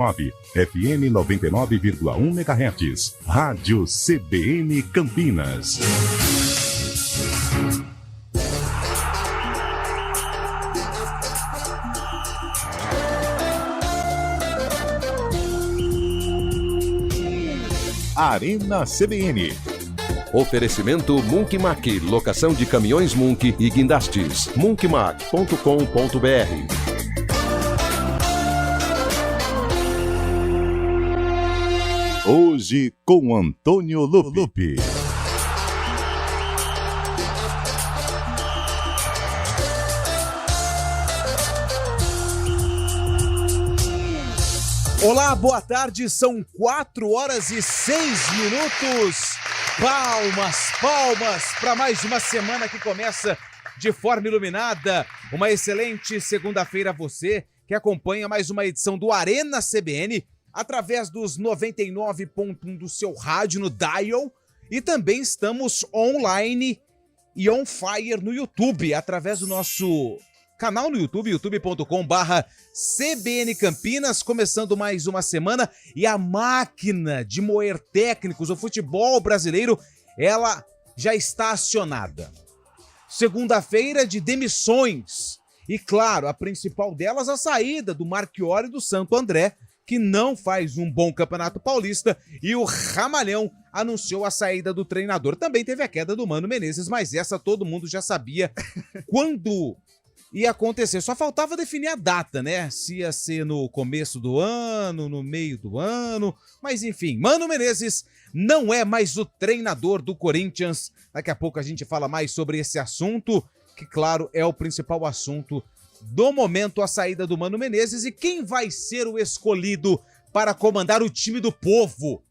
FM 99,1 MHz. Rádio CBN Campinas. Arena CBN. Oferecimento Munkmac, locação de caminhões Munk e guindastes. munkmac.com.br. Hoje com Antônio Lupi. Olá, boa tarde, são 4h06. Palmas para mais uma semana que começa de forma iluminada. Uma excelente segunda-feira a você que acompanha mais uma edição do Arena CBN através dos 99.1 do seu rádio no dial, e também estamos online e on fire no YouTube, através do nosso canal no YouTube, youtube.com/CBN Campinas, começando mais uma semana, e a máquina de moer técnicos, o futebol brasileiro, ela já está acionada. Segunda-feira de demissões, e claro, a principal delas a saída do Marchiori do Santo André, que não faz um bom Campeonato Paulista, e o Ramalhão anunciou a saída do treinador. Também teve a queda do Mano Menezes, mas essa todo mundo já sabia quando ia acontecer. Só faltava definir a data, né? Se ia ser no começo do ano, no meio do ano, mas enfim, Mano Menezes não é mais o treinador do Corinthians. Daqui a pouco a gente fala mais sobre esse assunto, que claro, é o principal assunto do momento, a saída do Mano Menezes. E quem vai ser o escolhido para comandar o time do povo?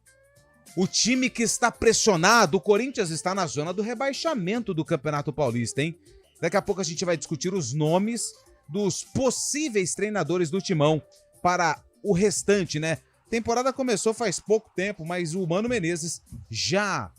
O time que está pressionado. O Corinthians está na zona do rebaixamento do Campeonato Paulista, hein? Daqui a pouco a gente vai discutir os nomes dos possíveis treinadores do Timão para o restante, né? A temporada começou faz pouco tempo, mas o Mano Menezes já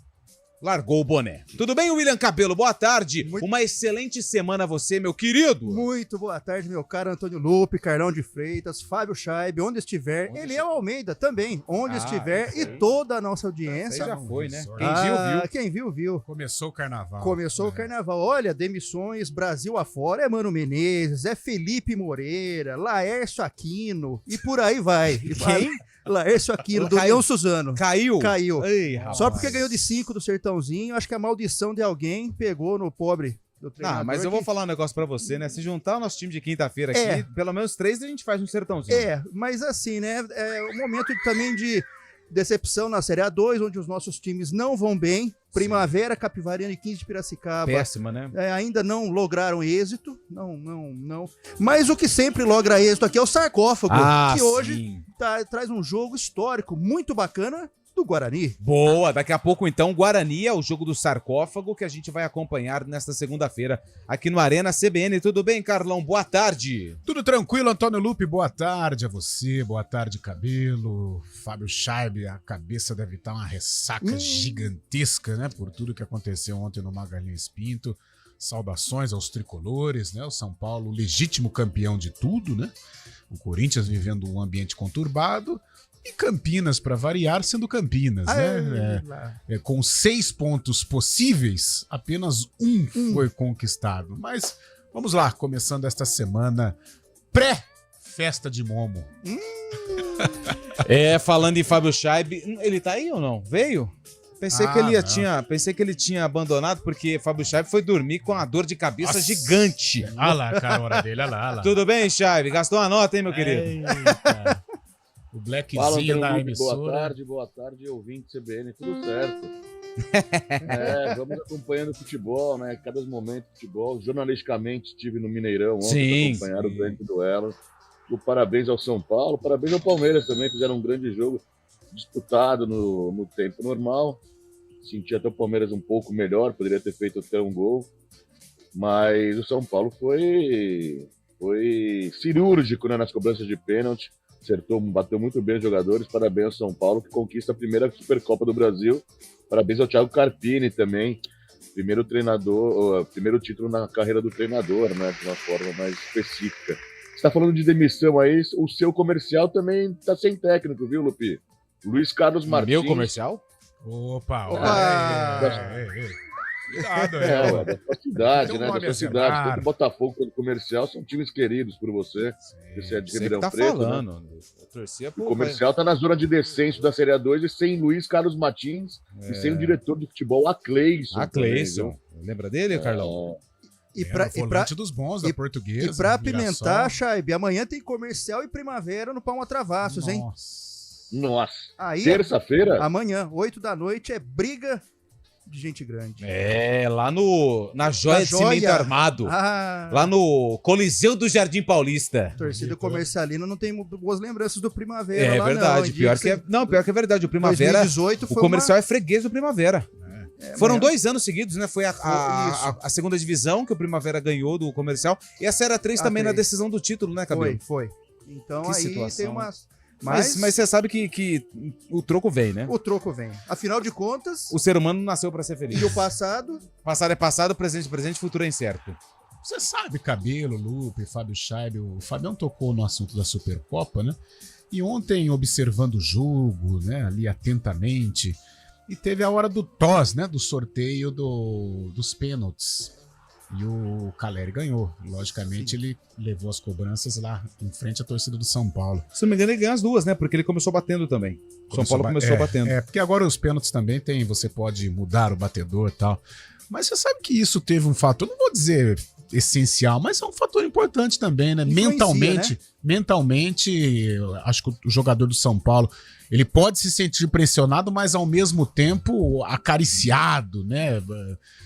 largou o boné. Tudo bem, William Cabelo? Boa tarde. Uma excelente semana a você, meu querido. Muito boa tarde, meu caro Antônio Lupi, Carlão de Freitas, Fábio Scheibe, onde estiver. Eliel Almeida também, onde estiver. E toda a nossa audiência. Já foi, né? Quem viu, viu. Quem viu, viu. Começou o carnaval. Começou o carnaval. Olha, demissões, Brasil afora. É Mano Menezes, é Felipe Moreira, Laércio Aquino e por aí vai. Quem? Laércio Aquino, do Leão Suzano. Caiu? Caiu. Ei, só porque ganhou de 5 do Sertãozinho, acho que a maldição de alguém pegou no pobre do treinador. Ah, mas eu vou falar um negócio pra você, né? Se juntar o nosso time de quinta-feira aqui, pelo menos 3 a gente faz um Sertãozinho. Mas assim, né? É um momento também de decepção na Série A2, onde os nossos times não vão bem. Primavera, Capivarina e 15 de Piracicaba. Péssima, né? Ainda não lograram êxito. Não. Mas o que sempre logra êxito aqui é o Sarcófago, que hoje traz um jogo histórico muito bacana do Guarani. Boa, daqui a pouco então Guarani é o jogo do Sarcófago que a gente vai acompanhar nesta segunda-feira aqui no Arena CBN. Tudo bem, Carlão? Boa tarde. Tudo tranquilo, Antônio Lupi, boa tarde a você, boa tarde, Cabelo, Fábio Scheibe, a cabeça deve estar uma ressaca gigantesca, né, por tudo que aconteceu ontem no Magalhães Pinto. Saudações aos tricolores, né, o São Paulo legítimo campeão de tudo, né, o Corinthians vivendo um ambiente conturbado, e Campinas, para variar, sendo Campinas, né? Com 6 pontos possíveis, apenas um foi conquistado. Mas vamos lá, começando esta semana pré-festa de Momo. Falando em Fábio Scheibe, ele tá aí ou não? Veio? Pensei que ele tinha abandonado, porque Fábio Scheibe foi dormir com uma dor de cabeça gigante. Olha lá, cara, a hora dele, olha lá. Tudo bem, Scheibe? Gastou uma nota, hein, meu querido? Eita. O Blackzinho da emissora. Boa tarde, ouvinte CBN, tudo certo. Vamos acompanhando o futebol, né? Cada momento do futebol. Jornalisticamente estive no Mineirão ontem para acompanhar o grande duelo. Parabéns ao São Paulo, parabéns ao Palmeiras também, fizeram um grande jogo disputado no tempo normal. Senti até o Palmeiras um pouco melhor, poderia ter feito até um gol. Mas o São Paulo foi cirúrgico, né, nas cobranças de pênalti. Acertou, bateu muito bem os jogadores. Parabéns ao São Paulo, que conquista a primeira Supercopa do Brasil. Parabéns ao Thiago Carpini também. Primeiro título na carreira do treinador, né? De uma forma mais específica. Você tá falando de demissão aí, o seu comercial também tá sem técnico, viu, Lupi? Luiz Carlos Martins. Meu comercial? Opa! Cuidado, da sua cidade, né? Da sua cidade. Tanto Botafogo quanto Comercial são times queridos por você. Você é de Ribeirão Preto. Falando. Né? O Comercial tá na zona de descenso da Série A2 e sem Luiz Carlos Martins e sem o diretor de futebol, Cleison. Cleison. Lembra dele, Carlão? Volante dos bons da Portuguesa. E pra apimentar, Chaibe, amanhã tem Comercial e Primavera no Palma Travassos, hein? Nossa. Aí, terça-feira? Amanhã, 8h, é briga de gente grande. Lá na Joia de Cimento Armado. Lá no Coliseu do Jardim Paulista. Torcida comercialina não tem boas lembranças do Primavera. É verdade. Pior que é verdade. O Primavera. 2018 o Comercial é freguês do Primavera. Foram 2 anos seguidos, né? Foi a segunda divisão que o Primavera ganhou do Comercial. E a Série 3 também na decisão do título, né, Cabelo? Foi. Então que aí situação, tem umas. Mas você sabe que o troco vem, né? O troco vem. Afinal de contas... O ser humano nasceu pra ser feliz. E o passado? Passado é passado, presente é presente, futuro é incerto. Você sabe, Cabelo, Lupe, Fábio Scheibe, o Fabião tocou no assunto da Supercopa, né? E ontem, observando o jogo, né, ali atentamente, e teve a hora do TOS, né, do sorteio dos pênaltis. E o Caleri ganhou. Logicamente, ele levou as cobranças lá em frente à torcida do São Paulo. Se não me engano, ele ganhou as duas, né? Porque ele começou batendo também. O São Paulo começou batendo. Porque agora os pênaltis também tem, você pode mudar o batedor e tal. Mas você sabe que isso teve um fator, não vou dizer essencial, mas é um fator importante também, né? Mentalmente, acho que o jogador do São Paulo, ele pode se sentir pressionado, mas ao mesmo tempo acariciado, né?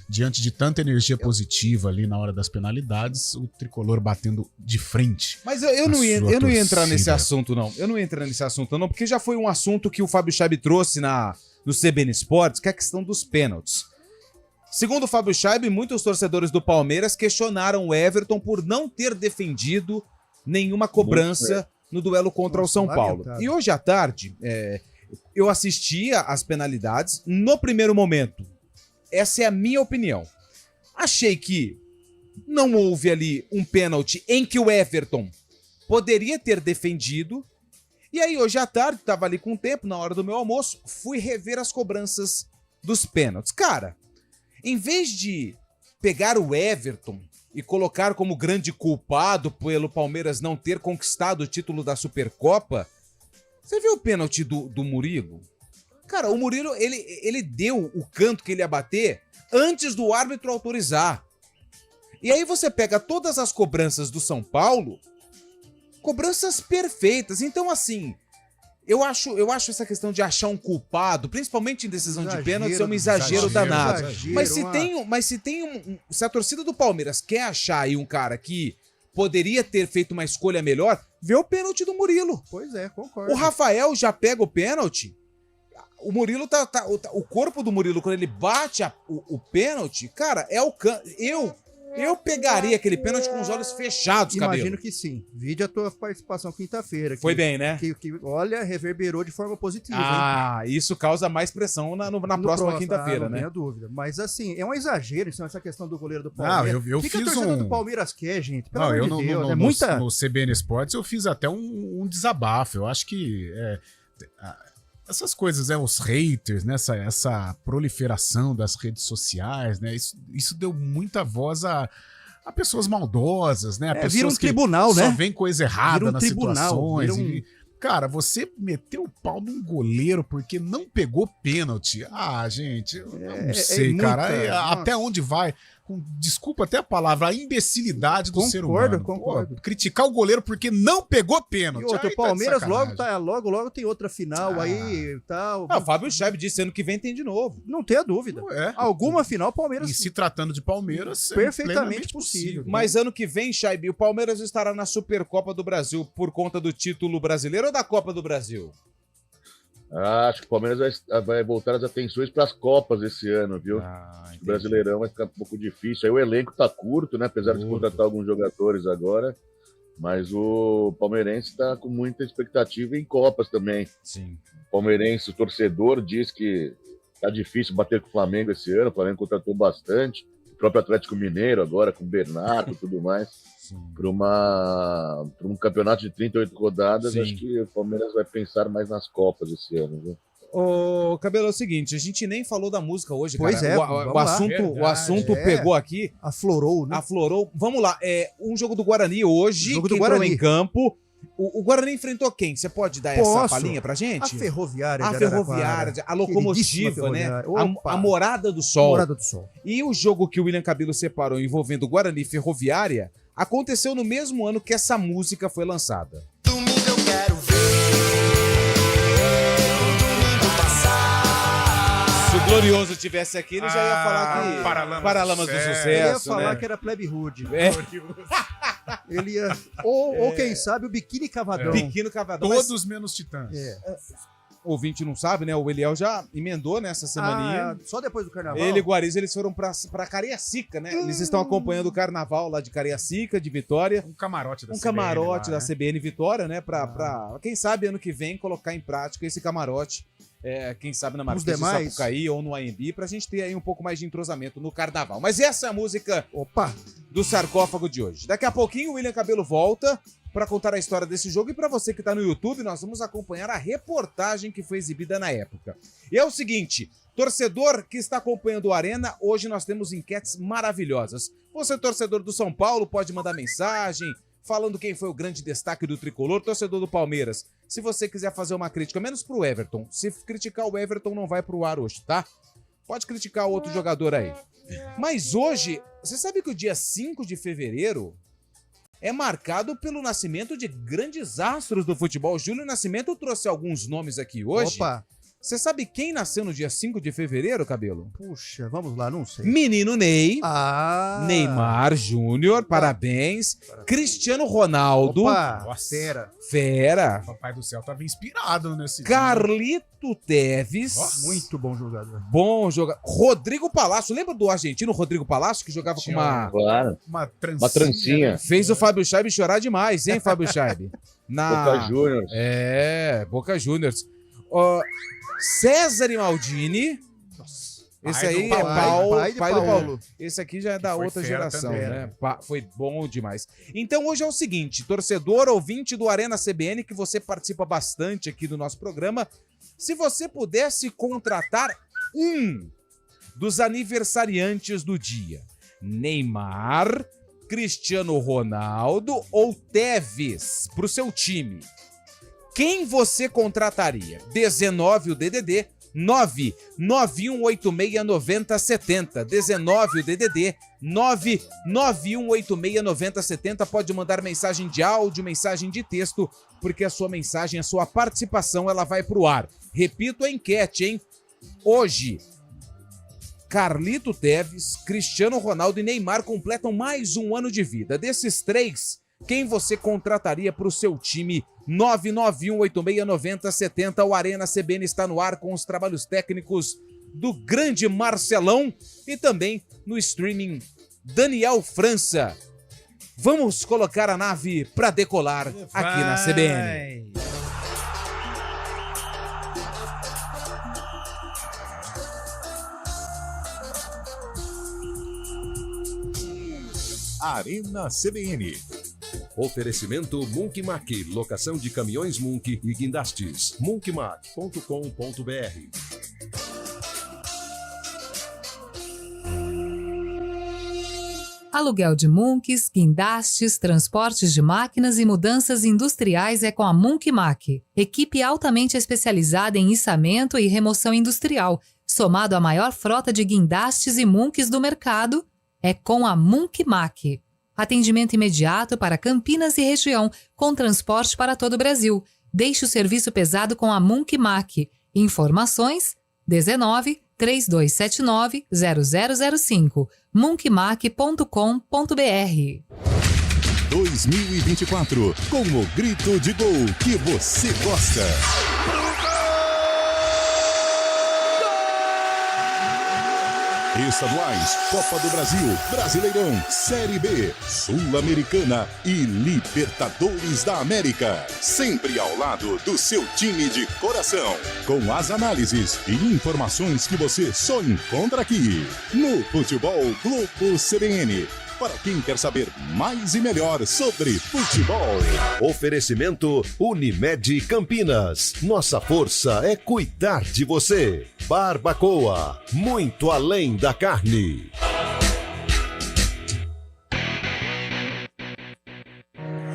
Diante de tanta energia positiva ali na hora das penalidades, o tricolor batendo de frente. Mas eu não ia entrar nesse assunto, não. Eu não ia entrar nesse assunto, não, porque já foi um assunto que o Fábio Scheibe trouxe no CBN Sports, que é a questão dos pênaltis. Segundo o Fábio Scheibe, muitos torcedores do Palmeiras questionaram o Everton por não ter defendido nenhuma cobrança no duelo contra o São Paulo. E hoje à tarde, eu assistia às penalidades. No primeiro momento, essa é a minha opinião. Achei que não houve ali um pênalti em que o Everton poderia ter defendido. E aí, hoje à tarde, estava ali com o tempo, na hora do meu almoço, fui rever as cobranças dos pênaltis. Cara, em vez de pegar o Everton e colocar como grande culpado pelo Palmeiras não ter conquistado o título da Supercopa, você viu o pênalti do Murilo? Cara, o Murilo, ele deu o canto que ele ia bater antes do árbitro autorizar. E aí você pega todas as cobranças do São Paulo, cobranças perfeitas. Então, assim, eu acho essa questão de achar um culpado, principalmente em decisão de pênalti, é um exagero danado. Mas se a torcida do Palmeiras quer achar aí um cara que poderia ter feito uma escolha melhor, vê o pênalti do Murilo. Pois é, concordo. O Rafael já pega o pênalti. O Murilo o corpo do Murilo, quando ele bate o pênalti, cara, é o canto. Eu pegaria aquele pênalti com os olhos fechados, Cabelo. Imagino que sim. Vide a tua participação quinta-feira. Foi bem, né? Que, olha, reverberou de forma positiva. Hein? Isso causa mais pressão na próxima quinta-feira, né? Não tenho dúvida. Mas assim, é um exagero essa questão do goleiro do Palmeiras. Eu que fiz a torcida do Palmeiras quer, gente? Pelo amor de Deus. No CBN Sports eu fiz até um desabafo. Eu acho que essas coisas, os haters, né? Essa proliferação das redes sociais, né? Isso deu muita voz a pessoas maldosas, né? A pessoas vira um tribunal, né? Só vem coisa errada nas situações. Cara, você meteu o pau num goleiro porque não pegou pênalti. Gente, eu não sei, cara. Até onde vai? Desculpa até a palavra, a imbecilidade do ser humano. Concordo. Criticar o goleiro porque não pegou pênalti. E outro, o Palmeiras logo tem outra final aí tal. O Fábio Scheibe disse ano que vem tem de novo. Não tenha dúvida. Alguma final o Palmeiras... E se tratando de Palmeiras, perfeitamente possível. Mas ano que vem, Scheibe, o Palmeiras estará na Supercopa do Brasil por conta do título brasileiro ou da Copa do Brasil? Acho que o Palmeiras vai voltar as atenções para as Copas esse ano, viu? O Brasileirão vai ficar um pouco difícil. Aí o elenco tá curto, né? Apesar de contratar alguns jogadores agora. Mas o palmeirense está com muita expectativa em Copas também. Sim. O palmeirense, o torcedor, diz que tá difícil bater com o Flamengo esse ano. O Flamengo contratou bastante. o próprio Atlético Mineiro agora, com o Bernardo e tudo mais, para um campeonato de 38 rodadas. Sim. Acho que o Palmeiras vai pensar mais nas Copas esse ano, viu? Ô, Cabelo, é o seguinte, a gente nem falou da música hoje, pois cara. O assunto pegou aqui. Aflorou, né? Aflorou. Vamos lá, um jogo do Guarani hoje, que entrou em campo. O Guarani enfrentou quem? Você pode dar essa palhinha pra gente? A Ferroviária. A locomotiva, né? A Morada do Sol. Morada do Sol. E o jogo que o William Cabelo separou envolvendo Guarani e Ferroviária aconteceu no mesmo ano que essa música foi lançada. Domingo eu quero ver. Se o Glorioso tivesse aqui, ele já ia falar que Paralamas do Sucesso. Ele ia falar que era Plebe Hood. Ele ia... Ou quem sabe, o Biquíni Cavadão. Biquíni Cavadão. Todos menos Titãs. O ouvinte não sabe, né? O Eliel já emendou nessa semaninha. Só depois do Carnaval. Ele e o Guariz, eles foram pra Cariacica, né? Eles estão acompanhando o Carnaval lá de Cariacica, de Vitória. Um camarote da CBN Vitória, né? Pra, quem sabe, ano que vem, colocar em prática esse camarote. Quem sabe na Marquês de Sapucaí ou no AMB, pra gente ter aí um pouco mais de entrosamento no Carnaval. Mas essa é a música do sarcófago de hoje. Daqui a pouquinho o William Cabelo volta para contar a história desse jogo, e para você que tá no YouTube, nós vamos acompanhar a reportagem que foi exibida na época. E é o seguinte, torcedor que está acompanhando o Arena, hoje nós temos enquetes maravilhosas. Você, torcedor do São Paulo, pode mandar mensagem falando quem foi o grande destaque do tricolor. Torcedor do Palmeiras, se você quiser fazer uma crítica, menos pro Everton. Se criticar o Everton, não vai pro ar hoje, tá? Pode criticar o outro jogador aí. Mas hoje, você sabe que o dia 5 de fevereiro é marcado pelo nascimento de grandes astros do futebol. Júnior Nascimento trouxe alguns nomes aqui hoje. Você sabe quem nasceu no dia 5 de fevereiro, Cabelo? Puxa, vamos lá, não sei. Menino Ney. Neymar Júnior, parabéns. Cristiano Ronaldo. Fera. O Papai do Céu tava inspirado nesse Carlito Teves. Muito bom jogador. Bom jogador. Rodrigo Palácio. Lembra do argentino Rodrigo Palácio, que jogava com uma trancinha. Fez o Fábio Scheibe chorar demais, hein, Fábio Scheibe? Boca Juniors. Boca Juniors. César e Maldini. Esse aí é pai do Paulo. Esse aqui já é da outra geração, também, né? Foi bom demais. Então hoje é o seguinte, torcedor, ouvinte do Arena CBN, que você participa bastante aqui do nosso programa, se você pudesse contratar um dos aniversariantes do dia, Neymar, Cristiano Ronaldo ou Teves, pro seu time, quem você contrataria? 19 o DDD 991869070. 19 o DDD 991869070. Pode mandar mensagem de áudio, mensagem de texto, porque a sua mensagem, a sua participação, ela vai pro ar. Repito a enquete, hein? Hoje, Carlito Teves, Cristiano Ronaldo e Neymar completam mais um ano de vida. Desses três, quem você contrataria para o seu time? 991869070. O Arena CBN está no ar com os trabalhos técnicos do grande Marcelão e também no streaming Daniel França. Vamos colocar a nave para decolar aqui na CBN. Arena CBN. Oferecimento Munkmac, locação de caminhões Munk e guindastes. Munkmac.com.br. Aluguel de Munks, guindastes, transportes de máquinas e mudanças industriais é com a Munkmac. Equipe altamente especializada em içamento e remoção industrial, somado à maior frota de guindastes e Munks do mercado, é com a Munkmac. Atendimento imediato para Campinas e região, com transporte para todo o Brasil. Deixe o serviço pesado com a Munkmac. Informações 19 3279 0005. munkmac.com.br. 2024, com o grito de gol que você gosta. estaduais, Copa do Brasil, Brasileirão, Série B, Sul-Americana e Libertadores da América. Sempre ao lado do seu time de coração. Com as análises e informações que você só encontra aqui no Futebol Globo CBN. Para quem quer saber mais e melhor sobre futebol. Oferecimento Unimed Campinas. Nossa força é cuidar de você. Barbacoa, muito além da carne.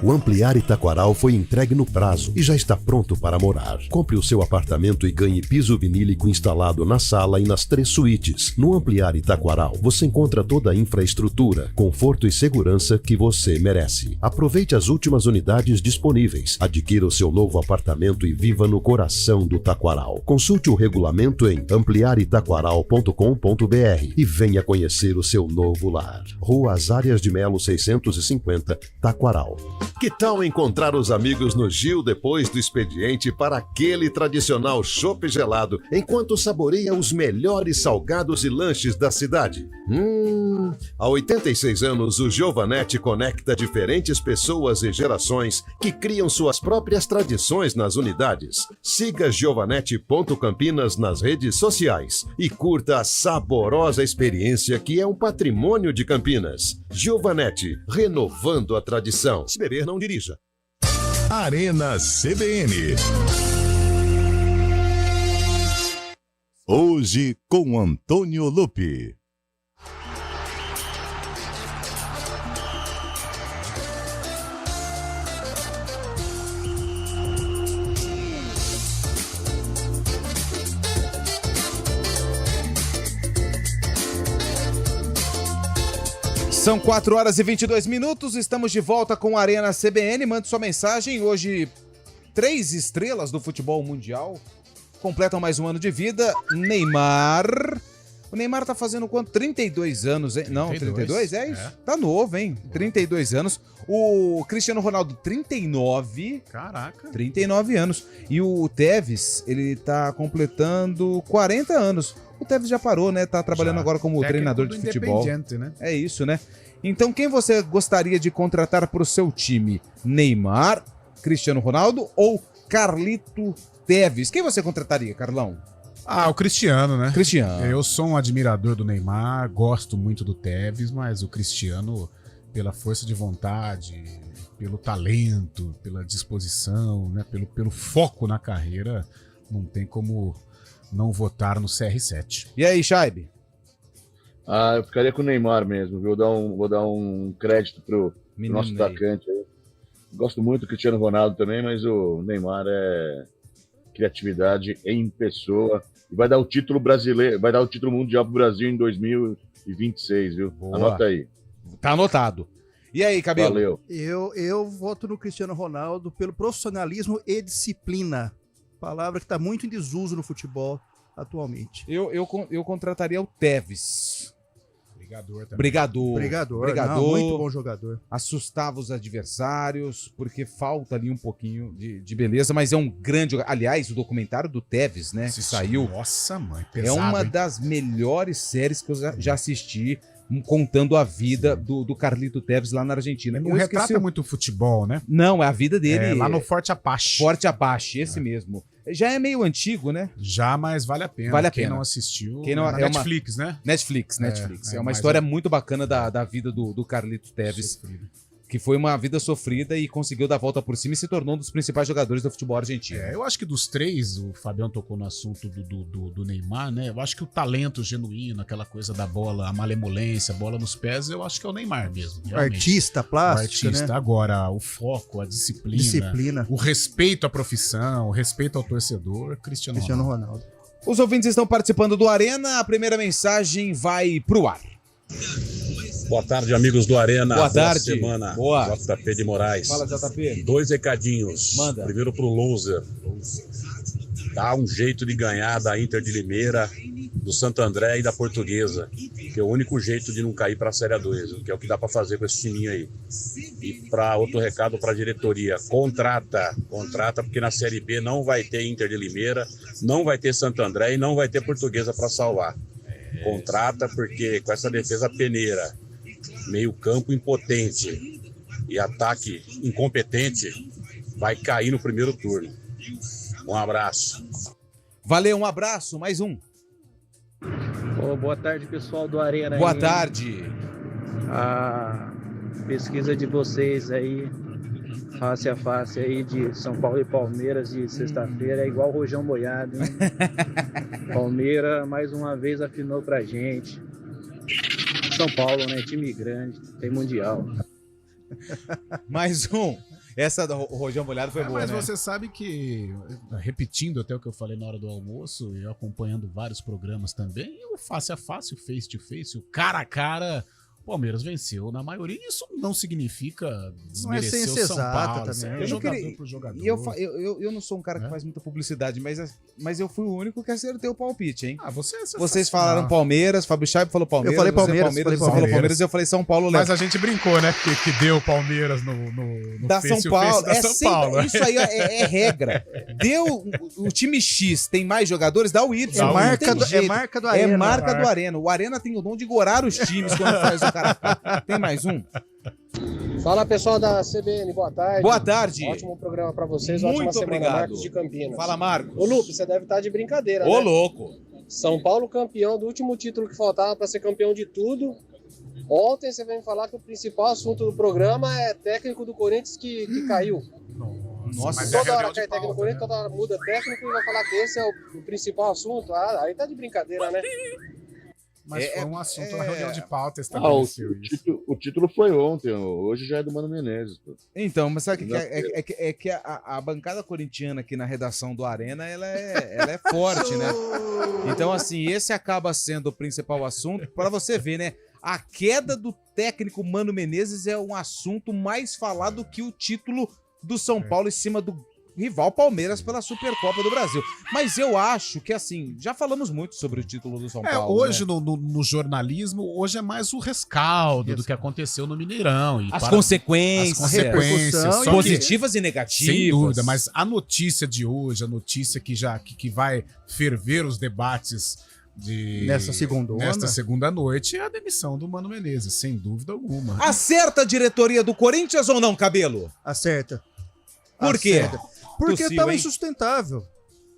O Ampliar Itaquaral foi entregue no prazo e já está pronto para morar. Compre o seu apartamento e ganhe piso vinílico instalado na sala e nas 3 suítes. No Ampliar Itaquaral, você encontra toda a infraestrutura, conforto e segurança que você merece. Aproveite as últimas unidades disponíveis. Adquira o seu novo apartamento e viva no coração do Taquaral. Consulte o regulamento em ampliaritaquaral.com.br e venha conhecer o seu novo lar. Rua Azárias de Melo 650, Taquaral. Que tal encontrar os amigos no Gil depois do expediente para aquele tradicional chopp gelado, enquanto saboreia os melhores salgados e lanches da cidade? Há 86 anos, o Giovanetti conecta diferentes pessoas e gerações que criam suas próprias tradições nas unidades. Siga giovanetti.campinas nas redes sociais e curta a saborosa experiência que é um patrimônio de Campinas. Giovanetti, renovando a tradição. Se beber, não dirija. Arena CBN. Hoje com Antônio Lupi. São 4 horas e 22 minutos, estamos de volta com a Arena CBN. Mande sua mensagem. Hoje, 3 estrelas do futebol mundial completam mais um ano de vida. Neymar. O Neymar tá fazendo quanto? 32 anos, hein? 32. Não, 32? É isso? É. Tá novo, hein? 32 anos. O Cristiano Ronaldo, 39. Caraca. 39 anos. E o Tevez, ele tá completando 40 anos. O Tevez já parou, né? Tá trabalhando agora como treinador de futebol. Né? É isso, né? Então, quem você gostaria de contratar para o seu time? Neymar, Cristiano Ronaldo ou Carlito Tevez? Quem você contrataria, Carlão? O Cristiano, né? Cristiano. Eu sou um admirador do Neymar, gosto muito do Tevez, mas o Cristiano, pela força de vontade, pelo talento, pela disposição, né? Pelo foco na carreira, não tem como não votar no CR7. E aí, Shaibe? Eu ficaria com o Neymar mesmo, viu? Vou dar um crédito pro nosso atacante aí. Gosto muito do Cristiano Ronaldo também, mas o Neymar é criatividade em pessoa. E vai dar o título brasileiro, vai dar o título mundial pro Brasil em 2026, viu? Boa. Anota aí. Tá anotado. E aí, Cabelo? Valeu. Eu voto no Cristiano Ronaldo pelo profissionalismo e disciplina. Palavra que está muito em desuso no futebol atualmente. Eu contrataria o Tevez. Brigador. Não, muito bom jogador. Assustava os adversários, porque falta ali um pouquinho de beleza, mas é um grande jogador. Aliás, o documentário do Tevez, né, que saiu. Nossa, mãe, pesado, é uma das melhores séries que eu já assisti, contando a vida do Carlito Tevez lá na Argentina. Não retrata muito o futebol, né? Não, é a vida dele. Lá no Forte Apache. Forte Apache, esse mesmo. Já é meio antigo, né? Já, mas vale a pena. Vale a Quem pena. não assistiu, Quem não, Netflix, né? Netflix. É uma história muito bacana da vida do Carlito Tevez. Sofrido. Que foi uma vida sofrida e conseguiu dar a volta por cima e se tornou um dos principais jogadores do futebol argentino. Eu acho que dos 3, o Fabião tocou no assunto do Neymar, né? Eu acho que o talento genuíno, aquela coisa da bola, a malemolência, a bola nos pés, eu acho que é o Neymar mesmo. Realmente. Artista, plástico, né? Agora, o foco, a disciplina, o respeito à profissão, o respeito ao torcedor, Cristiano Ronaldo. Os ouvintes estão participando do Arena, a primeira mensagem vai pro ar. Boa tarde, amigos do Arena. Boa tarde. Semana. Boa. JP de Moraes. Fala, JP. 2 recadinhos. Manda. Primeiro pro Loser. Dá um jeito de ganhar da Inter de Limeira, do Santo André e da Portuguesa, que é o único jeito de não cair para a Série A2, que é o que dá para fazer com esse timinho aí. E para outro recado para a diretoria, contrata, porque na Série B não vai ter Inter de Limeira, não vai ter Santo André e não vai ter Portuguesa para salvar. Contrata porque com essa defesa peneira, meio campo impotente e ataque incompetente, vai cair no primeiro turno. Um abraço. Valeu, um abraço, mais um. Boa tarde, pessoal do Arena. Boa tarde. A pesquisa de vocês aí, face a face aí de São Paulo e Palmeiras de sexta-feira, é igual rojão boiado, hein? Palmeiras mais uma vez afinou pra gente. São Paulo, né? Time grande, tem mundial. Mais um. Essa do Rojão Molhado foi boa, mas né? você sabe que, repetindo até o que eu falei na hora do almoço, e acompanhando vários programas também, o face a face, o face to face, o cara a cara, o Palmeiras venceu na maioria. Isso não significa desmerecer o São Paulo. Também. É jogador por jogador. E eu não sou um cara que faz muita publicidade, mas eu fui o único que acertei o palpite, hein? Ah, Vocês falaram Palmeiras, Fábio Chaibo falou Palmeiras. Eu falei Palmeiras, você falou Palmeiras, eu falei São Paulo. Mas a gente brincou, né? Que deu o Palmeiras no da São Paulo. Da São Paulo. Isso aí é regra. Deu o time X tem mais jogadores, dá o Y. É marca do Arena. É marca do Arena. O Arena tem o dom de gorar os times quando faz o cara. Tem mais um? Fala, pessoal da CBN, boa tarde. Boa tarde. Ótimo programa pra vocês, Muito ótima semana, obrigado. Marcos de Campinas. Fala, Marcos. Ô, Lupe, você deve estar de brincadeira, Ô, né? louco. São Paulo campeão do último título que faltava pra ser campeão de tudo. Ontem você veio falar que o principal assunto do programa é técnico do Corinthians que caiu. Nossa, mas Toda é hora cai técnico do Corinthians, né? toda hora muda técnico e vai falar que esse é o principal assunto. Ah, aí tá de brincadeira, né? Mas foi um assunto na reunião de pauta O estabeleceu isso. título foi ontem, hoje já é do Mano Menezes. Pô. Então, mas sabe o que é que a bancada corintiana aqui na redação do Arena, ela é forte, né? Então, assim, esse acaba sendo o principal assunto para você ver, né? A queda do técnico Mano Menezes é um assunto mais falado que o título do São Paulo em cima do rival Palmeiras pela Supercopa do Brasil. Mas eu acho que, assim, já falamos muito sobre o título do São Paulo. Hoje, né? no jornalismo, hoje é mais o rescaldo do que aconteceu no Mineirão. E As consequências, só que, positivas e negativas. sem dúvida, mas a notícia de hoje, a notícia que vai ferver os debates nesta segunda noite é a demissão do Mano Menezes, sem dúvida alguma. Acerta a diretoria do Corinthians ou não, Cabelo? Acerta. Por quê? Porque Tossiu, tá hein? insustentável.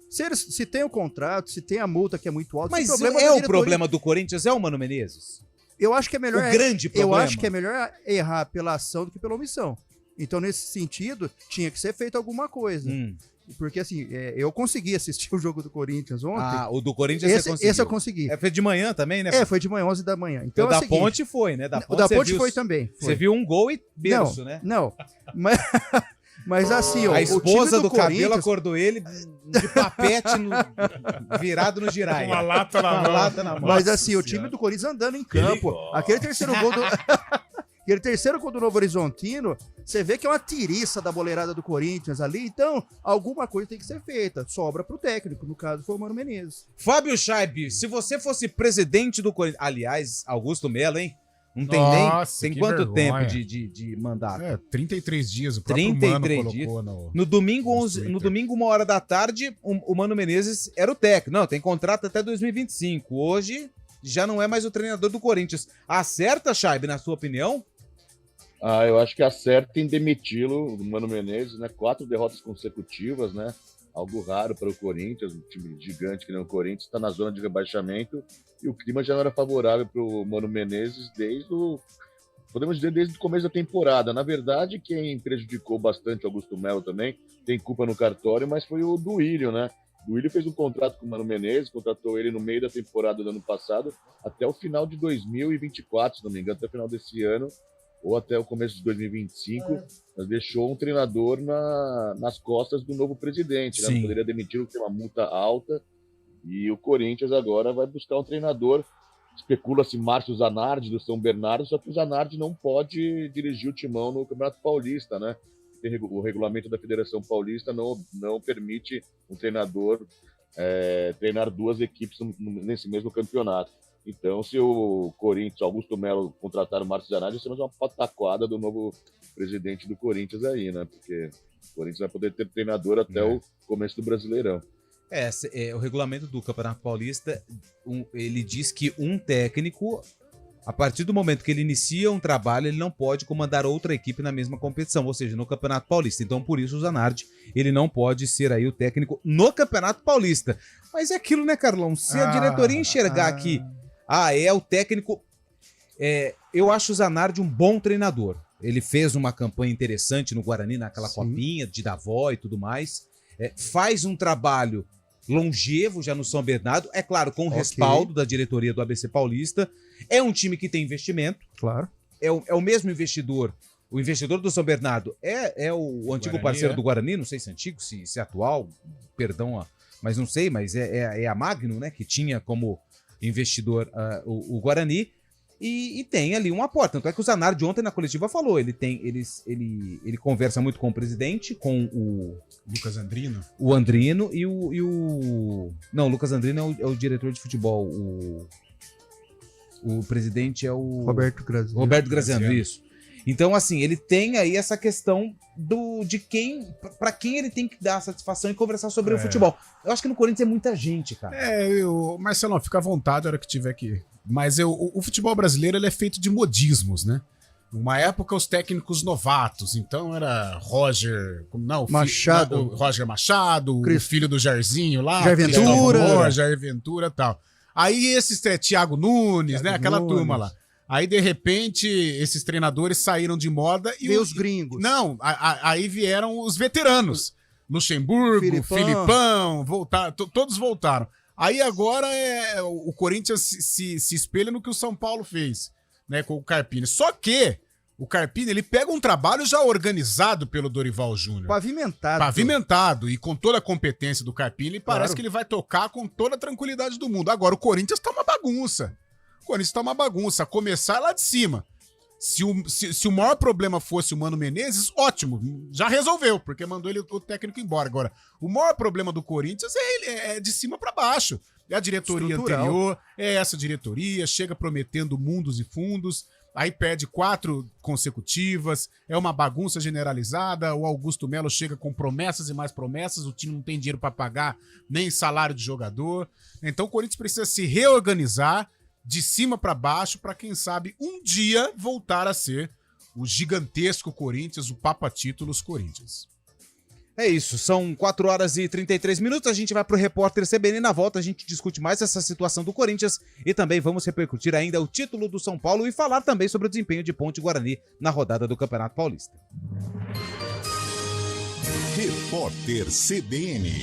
Se tem o contrato, se tem a multa que é muito alta... Mas o problema do Corinthians é o Mano Menezes? Eu acho que é melhor... O grande problema. Eu acho que é melhor errar pela ação do que pela omissão. Então, nesse sentido, tinha que ser feito alguma coisa. Porque, assim, eu consegui assistir o jogo do Corinthians ontem. Ah, o do Corinthians você conseguiu. Esse eu consegui. Foi de manhã também, né? Foi de manhã, 11 da manhã. Então, Então, da é o seguinte, Ponte foi, né? O da Ponte foi também. Você viu um gol e berço, né? Não, mas assim, ó, a esposa o time do Cabelo Corinthians... acordou ele de papete virado no giraia. Uma lata na mão. Mas assim, o time do Corinthians andando em campo. Aquele terceiro gol do... Aquele terceiro gol do Novo Horizontino, você vê que é uma tiriça da boleirada do Corinthians ali. Então, alguma coisa tem que ser feita. Sobra pro técnico, no caso foi o Mano Menezes. Fábio Chaib, se você fosse presidente do Corinthians... Aliás, Augusto Melo, hein? Não tem Nossa, nem... Tem que quanto vergonha. tempo de mandato? 33 dias, o próprio 33 Mano dias. colocou No domingo, 1h, o Mano Menezes era o técnico. Não, tem contrato até 2025. Hoje, já não é mais o treinador do Corinthians. Acerta, Chaib, na sua opinião? Eu acho que acerta em demiti-lo, o Mano Menezes, né? 4 derrotas consecutivas, né? Algo raro para o Corinthians, um time gigante que nem o Corinthians, está na zona de rebaixamento e o clima já não era favorável para o Mano Menezes podemos dizer, desde o começo da temporada. Na verdade, quem prejudicou bastante o Augusto Melo também, tem culpa no cartório, mas foi o Duílio, né? O Duílio fez um contrato com o Mano Menezes, contratou ele no meio da temporada do ano passado, até o final de 2024, se não me engano, até o final desse ano, ou até o começo de 2025, mas deixou um treinador nas costas do novo presidente, né? Não poderia demitir, tem uma multa alta, e o Corinthians agora vai buscar um treinador. Especula-se Márcio Zanardi, do São Bernardo, só que o Zanardi não pode dirigir o Timão no Campeonato Paulista, né? O regulamento da Federação Paulista não permite um treinador treinar 2 equipes nesse mesmo campeonato. Então, se o Corinthians, Augusto Melo, contratar o Márcio Zanardi, vai ser mais uma pataquada do novo presidente do Corinthians aí, né? Porque o Corinthians vai poder ter treinador até o começo do Brasileirão. O regulamento do Campeonato Paulista, ele diz que um técnico, a partir do momento que ele inicia um trabalho, ele não pode comandar outra equipe na mesma competição, ou seja, no Campeonato Paulista. Então, por isso, o Zanardi, ele não pode ser aí o técnico no Campeonato Paulista. Mas é aquilo, né, Carlão? Se a diretoria enxergar que é o técnico... eu acho o Zanardi um bom treinador. Ele fez uma campanha interessante no Guarani, naquela copinha de Davó e tudo mais. Faz um trabalho longevo já no São Bernardo, é claro, com o respaldo da diretoria do ABC Paulista. É um time que tem investimento. Claro. É o mesmo investidor. O investidor do São Bernardo é o antigo Guarani, parceiro do Guarani, não sei se é antigo, se é atual, perdão, mas não sei, mas é a Magno, né, que tinha como investidor o Guarani. E tem ali um aporte. Tanto é que o Zanardi ontem na coletiva falou, ele conversa muito com o presidente, com o... Lucas Andrino. O Andrino e o... Não, o Lucas Andrino é o diretor de futebol. O presidente é o... Roberto Graziano. Roberto Graziano, isso. Então, assim, ele tem aí essa questão para quem ele tem que dar satisfação e conversar sobre o futebol. Eu acho que no Corinthians é muita gente, cara. Marcelão, fica à vontade a hora que tiver aqui. Mas o futebol brasileiro ele é feito de modismos, né? Numa época, os técnicos novatos. Então era Roger Machado, o filho do Jairzinho lá. Jair Ventura e tal. Aí esses Thiago Nunes, né? Aquela turma lá. Aí, de repente, esses treinadores saíram de moda e os gringos. Não, aí vieram os veteranos. Luxemburgo, Filipão todos voltaram. Aí agora o Corinthians se espelha no que o São Paulo fez, né, com o Carpini. Só que o Carpini, ele pega um trabalho já organizado pelo Dorival Júnior. Pavimentado. E com toda a competência do Carpini, parece que ele vai tocar com toda a tranquilidade do mundo. Agora, o Corinthians tá uma bagunça. A começar lá de cima. Se o maior problema fosse o Mano Menezes, ótimo, já resolveu, porque mandou o técnico embora. Agora, o maior problema do Corinthians é de cima para baixo. É a diretoria anterior, é essa diretoria, chega prometendo mundos e fundos, aí perde 4 consecutivas, é uma bagunça generalizada, o Augusto Melo chega com promessas e mais promessas, o time não tem dinheiro para pagar nem salário de jogador. Então o Corinthians precisa se reorganizar de cima para baixo para, quem sabe, um dia voltar a ser o gigantesco Corinthians, o Papa-Títulos Corinthians. É isso, são 4 horas e 33 minutos, a gente vai pro repórter CBN, na volta a gente discute mais essa situação do Corinthians e também vamos repercutir ainda o título do São Paulo e falar também sobre o desempenho de Ponte Guarani na rodada do Campeonato Paulista. Repórter CBN.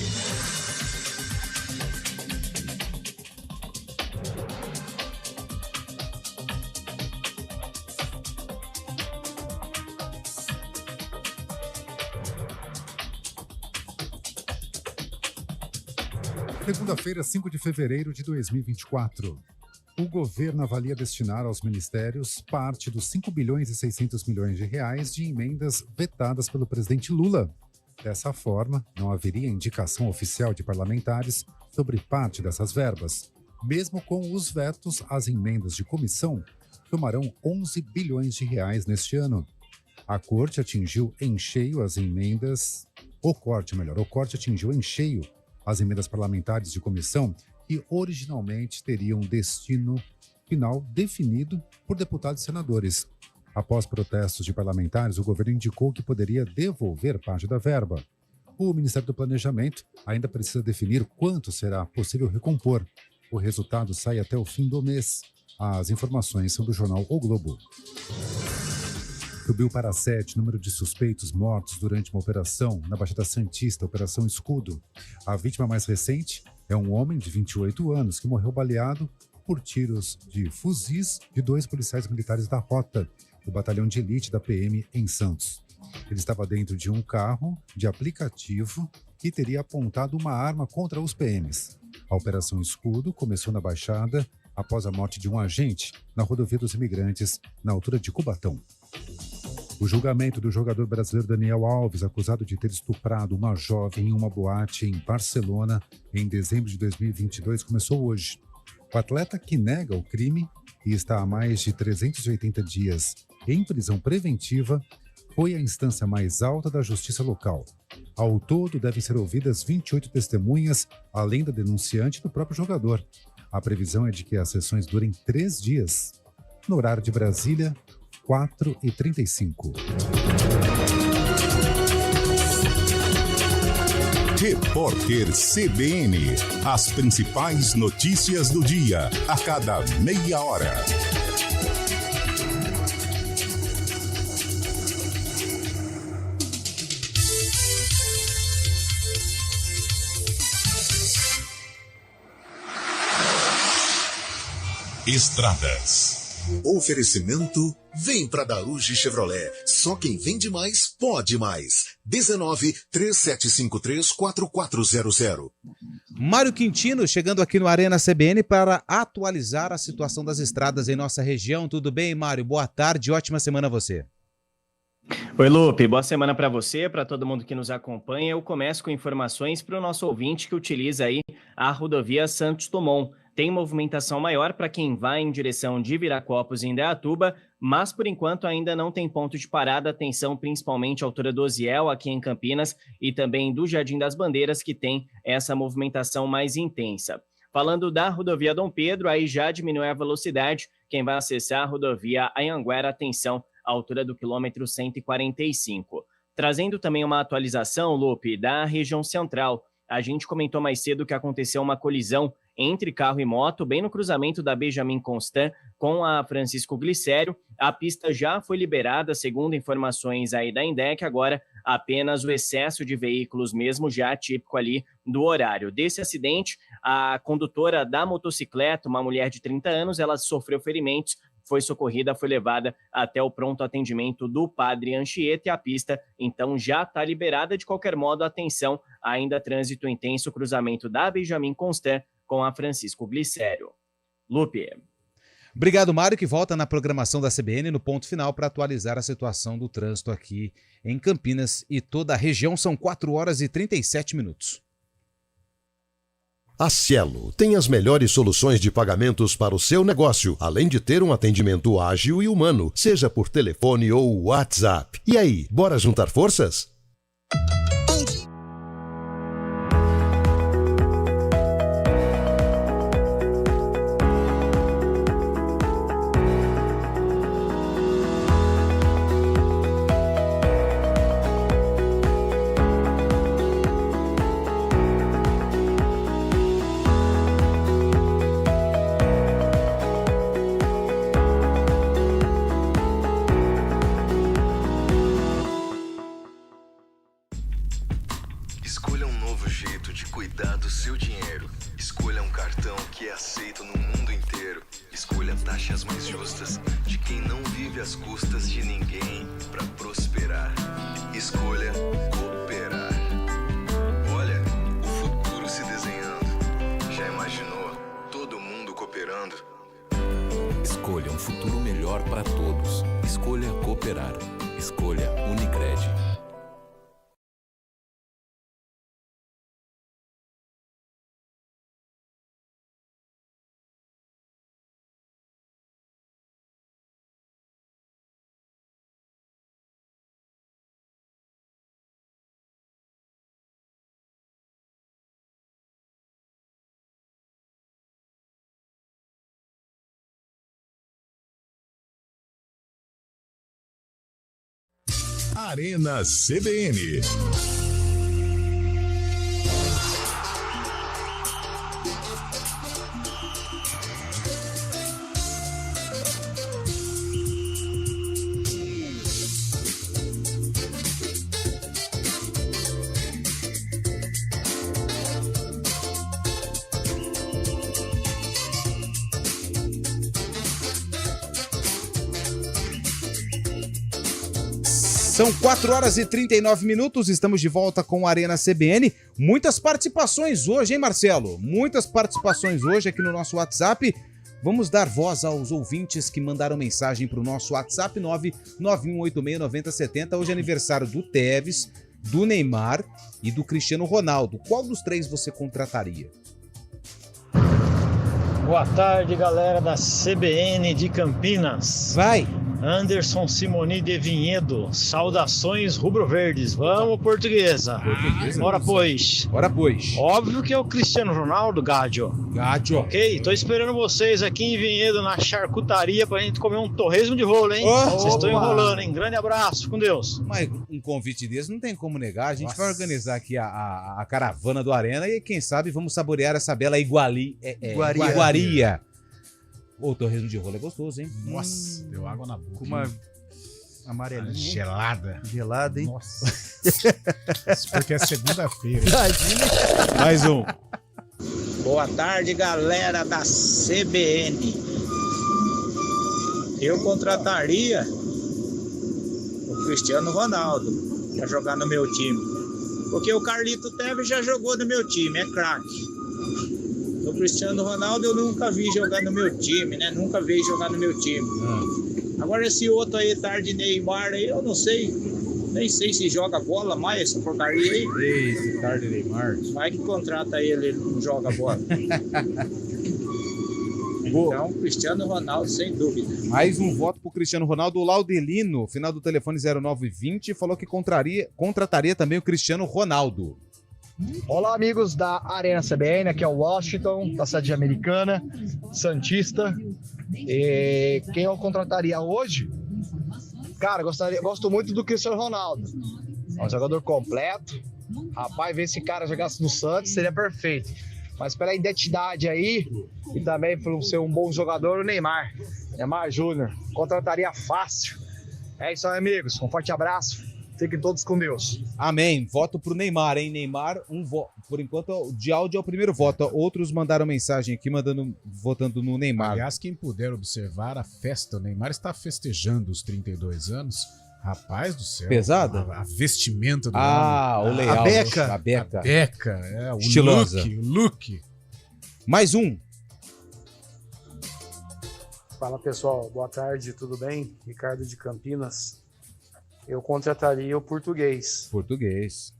Segunda-feira, 5 de fevereiro de 2024. O governo avalia destinar aos ministérios parte dos 5 bilhões e 600 milhões de reais de emendas vetadas pelo presidente Lula. Dessa forma, não haveria indicação oficial de parlamentares sobre parte dessas verbas. Mesmo com os vetos, as emendas de comissão somarão 11 bilhões de reais neste ano. A corte atingiu em cheio as emendas... O corte atingiu em cheio as emendas parlamentares de comissão que originalmente teriam destino final definido por deputados e senadores. Após protestos de parlamentares, o governo indicou que poderia devolver parte da verba. O Ministério do Planejamento ainda precisa definir quanto será possível recompor. O resultado sai até o fim do mês. As informações são do jornal O Globo. Subiu para 7 o número de suspeitos mortos durante uma operação na Baixada Santista, Operação Escudo. A vítima mais recente é um homem de 28 anos que morreu baleado por tiros de fuzis de 2 policiais militares da Rota, do Batalhão de Elite da PM em Santos. Ele estava dentro de um carro de aplicativo e teria apontado uma arma contra os PMs. A Operação Escudo começou na Baixada após a morte de um agente na Rodovia dos Imigrantes, na altura de Cubatão. O julgamento do jogador brasileiro Daniel Alves, acusado de ter estuprado uma jovem em uma boate em Barcelona em dezembro de 2022, começou hoje. O atleta, que nega o crime e está há mais de 380 dias em prisão preventiva, foi a instância mais alta da justiça local. Ao todo, devem ser ouvidas 28 testemunhas, além da denunciante e do próprio jogador. A previsão é de que as sessões durem 3 dias. No horário de Brasília, 4h35. Repórter CBN. As principais notícias do dia, a cada meia hora. Estradas. Oferecimento, vem pra Daruge Chevrolet. Só quem vende mais, pode mais. 19-3753-4400. Mário Quintino chegando aqui no Arena CBN para atualizar a situação das estradas em nossa região. Tudo bem, Mário? Boa tarde, ótima semana a você. Oi, Lupe, boa semana para você, para todo mundo que nos acompanha. Eu começo com informações para o nosso ouvinte que utiliza aí a rodovia Santos Dumont. Tem movimentação maior para quem vai em direção de Viracopos e Indaiatuba, mas por enquanto ainda não tem ponto de parada. Atenção principalmente à altura do Osiel, aqui em Campinas, e também do Jardim das Bandeiras, que tem essa movimentação mais intensa. Falando da rodovia Dom Pedro, aí já diminui a velocidade. Quem vai acessar a rodovia Anhanguera, atenção, à altura do quilômetro 145. Trazendo também uma atualização, Lupe, da região central. A gente comentou mais cedo que aconteceu uma colisão entre carro e moto, bem no cruzamento da Benjamin Constant com a Francisco Glicério. A pista já foi liberada, segundo informações aí da INDEC, agora apenas o excesso de veículos mesmo, já típico ali do horário. Desse acidente, a condutora da motocicleta, uma mulher de 30 anos, ela sofreu ferimentos, foi socorrida, foi levada até o pronto atendimento do Padre Anchieta, e a pista então já está liberada. De qualquer modo, atenção, ainda trânsito intenso, cruzamento da Benjamin Constant com a Francisco Glicério. Lupe. Obrigado, Mário, que volta na programação da CBN no ponto final para atualizar a situação do trânsito aqui em Campinas e toda a região. São 4h37. A Cielo tem as melhores soluções de pagamentos para o seu negócio, além de ter um atendimento ágil e humano, seja por telefone ou WhatsApp. E aí, bora juntar forças? Escolha um novo jeito de cuidar do seu dinheiro. Escolha um cartão que é aceito no mundo inteiro. Escolha taxas mais justas de quem não vive às custas de ninguém para prosperar. Escolha cooperar. Olha, o futuro se desenhando. Já imaginou todo mundo cooperando? Escolha um futuro melhor para todos. Escolha cooperar. Escolha Unicred. Arena CBN. São 4h39, estamos de volta com a Arena CBN. Muitas participações hoje, hein, Marcelo? Muitas participações hoje aqui no nosso WhatsApp. Vamos dar voz aos ouvintes que mandaram mensagem para o nosso WhatsApp 991869070. Hoje é aniversário do Tevez, do Neymar e do Cristiano Ronaldo. Qual dos três você contrataria? Boa tarde, galera da CBN de Campinas. Vai! Anderson Simoni de Vinhedo, saudações rubro-verdes. Vamos, Portuguesa. Bora, pois. Bora, pois. Óbvio que é o Cristiano Ronaldo, Gádio. Gádio. Ok? Tô esperando vocês aqui em Vinhedo, na charcutaria, pra gente comer um torresmo de rolo, hein? Vocês estão enrolando, hein? Grande abraço, com Deus. Mas um convite desse não tem como negar. A gente vai organizar aqui a caravana do Arena e quem sabe vamos saborear essa bela iguaria. O torresmo de rolo é gostoso, hein? Nossa, deu água na boca. Com uma amarelinha. Gelada. Gelada, hein? Nossa. Isso porque é segunda-feira. Mais um. Boa tarde, galera da CBN. Eu contrataria o Cristiano Ronaldo para jogar no meu time. Porque o Carlito Tevez já jogou no meu time, é craque. O Cristiano Ronaldo eu nunca vi jogar no meu time, né? Nunca vi jogar no meu time. Agora esse outro aí, tarde Neymar, aí eu não sei. Nem sei se joga bola mais, essa porcaria aí. Esse tarde Neymar. Vai que contrata ele não joga bola. Então, Cristiano Ronaldo, sem dúvida. Mais um voto pro Cristiano Ronaldo. O Laudelino, final do telefone 0920, falou que contrataria também o Cristiano Ronaldo. Olá, amigos da Arena CBN, aqui é o Washington, da sede americana, Santista. E quem eu contrataria hoje? Cara, gosto muito do Cristiano Ronaldo. É um jogador completo. Rapaz, ver esse cara jogasse no Santos seria perfeito. Mas pela identidade aí, e também por ser um bom jogador, o Neymar Júnior. Contrataria fácil. É isso aí, amigos. Um forte abraço. Fiquem todos com Deus. Amém. Voto pro Neymar, hein? Neymar, por enquanto, de áudio é o primeiro voto. Outros mandaram mensagem aqui, votando no Neymar. Aliás, quem puder observar a festa, o Neymar está festejando os 32 anos. Rapaz do céu. Pesada? A vestimenta do homem. O leal. A beca. O estilosa. Look. Mais um. Fala, pessoal. Boa tarde, tudo bem? Ricardo de Campinas. Eu contrataria o Português.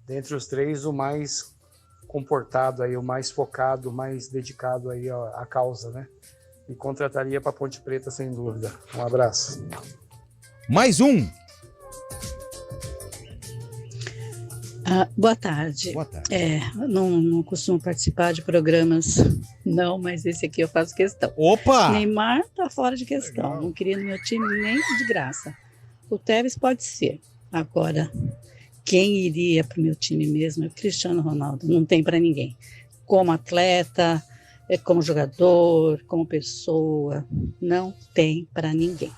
Dentre os três, o mais comportado aí, o mais focado, o mais dedicado aí à causa, né? E contrataria para Ponte Preta, sem dúvida. Um abraço. Mais um. Boa tarde. Boa tarde. Não costumo participar de programas, não, mas esse aqui eu faço questão. Opa! Neymar tá fora de questão. Legal. Não queria no meu time nem de graça. O Tevez pode ser. Agora, quem iria para o meu time mesmo é o Cristiano Ronaldo. Não tem para ninguém. Como atleta, como jogador, como pessoa, não tem para ninguém.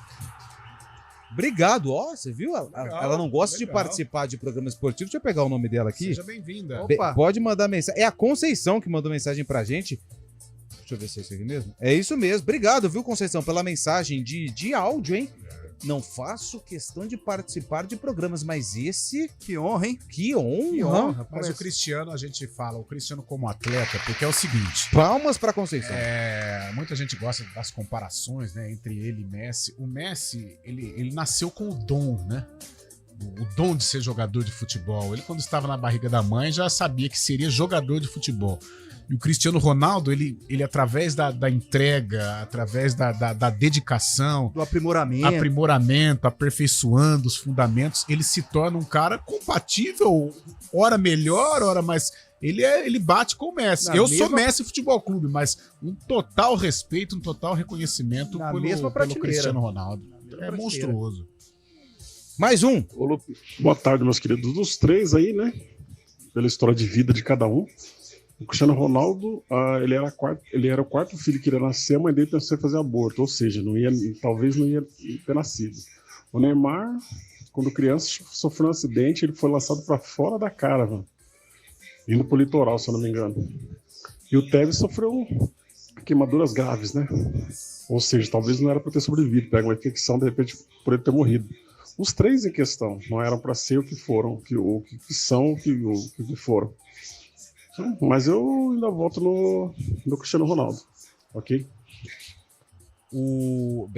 Obrigado. Você viu? Ela não gosta de participar de programa esportivo. Deixa eu pegar o nome dela aqui. Seja bem-vinda. Pode mandar mensagem. É a Conceição que mandou mensagem pra gente. Deixa eu ver se é isso aqui mesmo. É isso mesmo. Obrigado, viu, Conceição, pela mensagem de áudio, hein? Não faço questão de participar de programas, mas esse... Que honra, hein? Que honra. Mas o Cristiano, a gente fala, o Cristiano como atleta, porque é o seguinte... Palmas pra Conceição. Muita gente gosta das comparações, né, entre ele e Messi. O Messi, ele nasceu com o dom, né? O dom de ser jogador de futebol. Ele, quando estava na barriga da mãe, já sabia que seria jogador de futebol. E o Cristiano Ronaldo, ele através da entrega, através da dedicação, do aprimoramento, aperfeiçoando os fundamentos, ele se torna um cara compatível, ora melhor, ora mais... Ele bate com o Messi. Sou Messi Futebol Clube, mas um total respeito, um total reconhecimento pelo Cristiano Ronaldo. É monstruoso. Mais um. Boa tarde, meus queridos. Dos três aí, né? Pela história de vida de cada um. O Cristiano Ronaldo, ele era o quarto filho que iria nascer, a mãe dele pensou em fazer aborto, ou seja, talvez não ia ter nascido. O Neymar, quando criança, sofreu um acidente, ele foi lançado para fora da Caravan, indo para o litoral, se eu não me engano. E o Tevez sofreu queimaduras graves, né? Ou seja, talvez não era para ter sobrevivido, pega uma infecção, de repente, por ele ter morrido. Os três em questão não eram para ser o que foram, o que são, o que foram. Mas eu ainda voto no Cristiano Ronaldo, ok?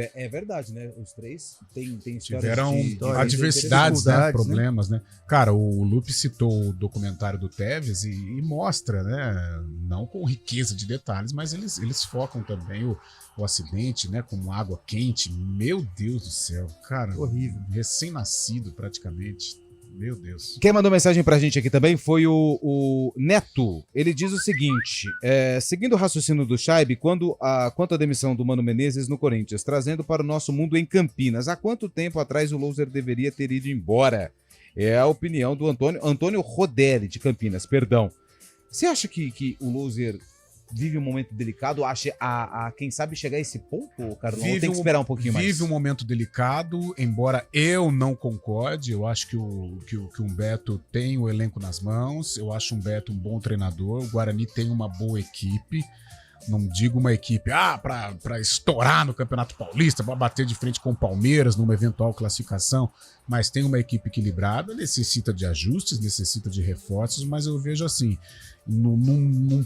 É verdade, né? Os três têm tiveram de adversidades, né? Problemas, né? Cara, o Lupe citou o documentário do Tevez e mostra, né? Não com riqueza de detalhes, mas eles focam também o acidente, né? Com água quente. Meu Deus do céu, cara. Horrível. Recém-nascido, praticamente. Meu Deus. Quem mandou mensagem pra gente aqui também foi o Neto. Ele diz o seguinte: seguindo o raciocínio do Scheibe, quanto à demissão do Mano Menezes no Corinthians, trazendo para o nosso mundo em Campinas, há quanto tempo atrás o Louser deveria ter ido embora? É a opinião do Antônio Rodelli, de Campinas, perdão. Você acha que o Louser vive um momento delicado? Acha quem sabe chegar a esse ponto, Carlão? Tem que esperar um pouquinho mais. Vive um momento delicado, embora eu não concorde. Eu acho que o Humberto tem o elenco nas mãos. Eu acho o Humberto um bom treinador. O Guarani tem uma boa equipe. Não digo uma equipe para estourar no Campeonato Paulista, para bater de frente com o Palmeiras numa eventual classificação, mas tem uma equipe equilibrada, necessita de ajustes, necessita de reforços, mas eu vejo assim, num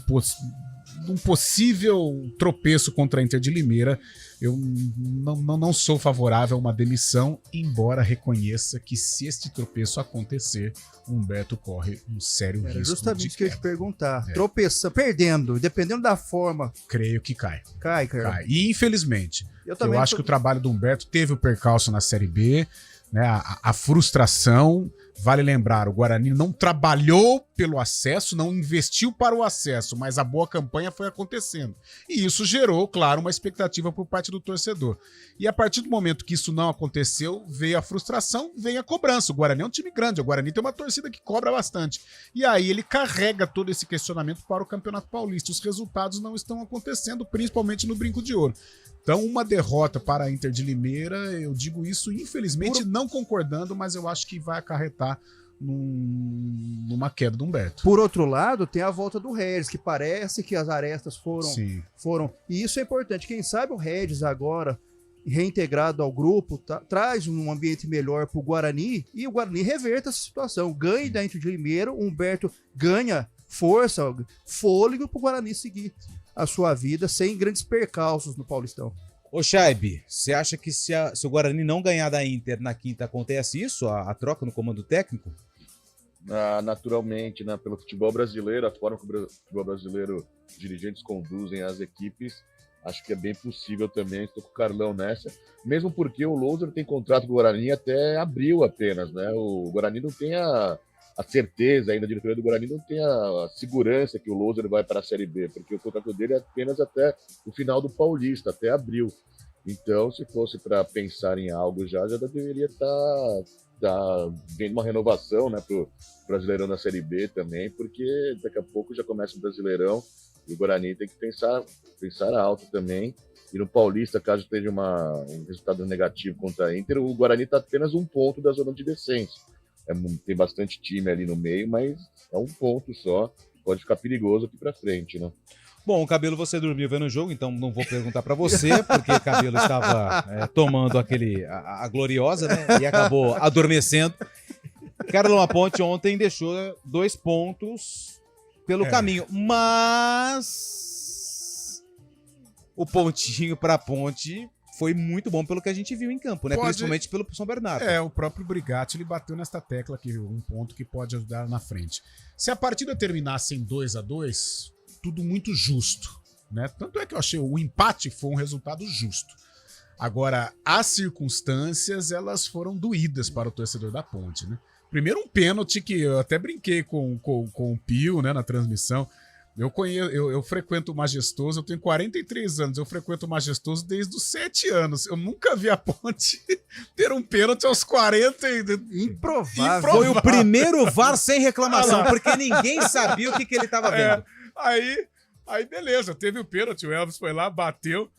possível tropeço contra a Inter de Limeira, eu não sou favorável a uma demissão, embora reconheça que se este tropeço acontecer, o Humberto corre um sério risco. Justamente isso que eu ia te perguntar. Tropeça, perdendo, dependendo da forma. Creio que cai. Cai. E infelizmente, eu acho que o trabalho do Humberto teve o percalço na Série B, né? A frustração. Vale lembrar, o Guarani não trabalhou pelo acesso, não investiu para o acesso, mas a boa campanha foi acontecendo. E isso gerou, claro, uma expectativa por parte do torcedor. E a partir do momento que isso não aconteceu, veio a frustração, veio a cobrança. O Guarani é um time grande, o Guarani tem uma torcida que cobra bastante. E aí ele carrega todo esse questionamento para o Campeonato Paulista. Os resultados não estão acontecendo, principalmente no Brinco de Ouro. Então, uma derrota para a Inter de Limeira, eu digo isso, infelizmente, não concordando, mas eu acho que vai acarretar numa queda do Humberto. Por outro lado, tem a volta do Regis, que parece que as arestas foram. E isso é importante. Quem sabe o Regis agora, reintegrado ao grupo, traz um ambiente melhor para o Guarani e o Guarani reverta essa situação. Ganhe da Inter de Limeira, o Humberto ganha força, fôlego para o Guarani seguir a sua vida sem grandes percalços no Paulistão. Ô Scheibe, você acha que se o Guarani não ganhar da Inter na quinta, acontece isso, a troca no comando técnico? Naturalmente, né, pelo futebol brasileiro, a forma que o futebol brasileiro, os dirigentes conduzem as equipes, acho que é bem possível também. Estou com o Carlão nessa, mesmo porque o Louser tem contrato com o Guarani até abril apenas, né? O Guarani não tem a certeza ainda, a diretoria do Guarani não tem a segurança que o Louser vai para a Série B, porque o contrato dele é apenas até o final do Paulista, até abril. Então, se fosse para pensar em algo já deveria estar vendo uma renovação, né, para o Brasileirão da Série B também, porque daqui a pouco já começa o Brasileirão e o Guarani tem que pensar alto também. E no Paulista, caso tenha um resultado negativo contra a Inter, o Guarani está apenas um ponto da zona de descenso. Tem bastante time ali no meio, mas é um ponto só. Pode ficar perigoso aqui pra frente, né? Bom, o Cabelo, você dormiu vendo o jogo, então não vou perguntar pra você, porque o Cabelo estava tomando a gloriosa, né? E acabou adormecendo. Carlão Aponte ontem deixou 2 pontos pelo caminho, mas o pontinho pra Ponte foi muito bom pelo que a gente viu em campo, né? Principalmente pelo São Bernardo. O próprio Brigatti, ele bateu nesta tecla aqui, um ponto que pode ajudar na frente. Se a partida terminasse em 2-2, tudo muito justo, né? Tanto é que eu achei o empate foi um resultado justo. Agora, as circunstâncias, elas foram doídas para o torcedor da Ponte, né? Primeiro um pênalti que eu até brinquei com o Pio, né, na transmissão. Eu frequento o Majestoso, eu tenho 43 anos, eu frequento o Majestoso desde os 7 anos. Eu nunca vi a Ponte ter um pênalti aos 40. Improvável. Foi o primeiro VAR sem reclamação, porque ninguém sabia o que ele estava vendo. Aí beleza, teve o pênalti, o Elvis foi lá, bateu.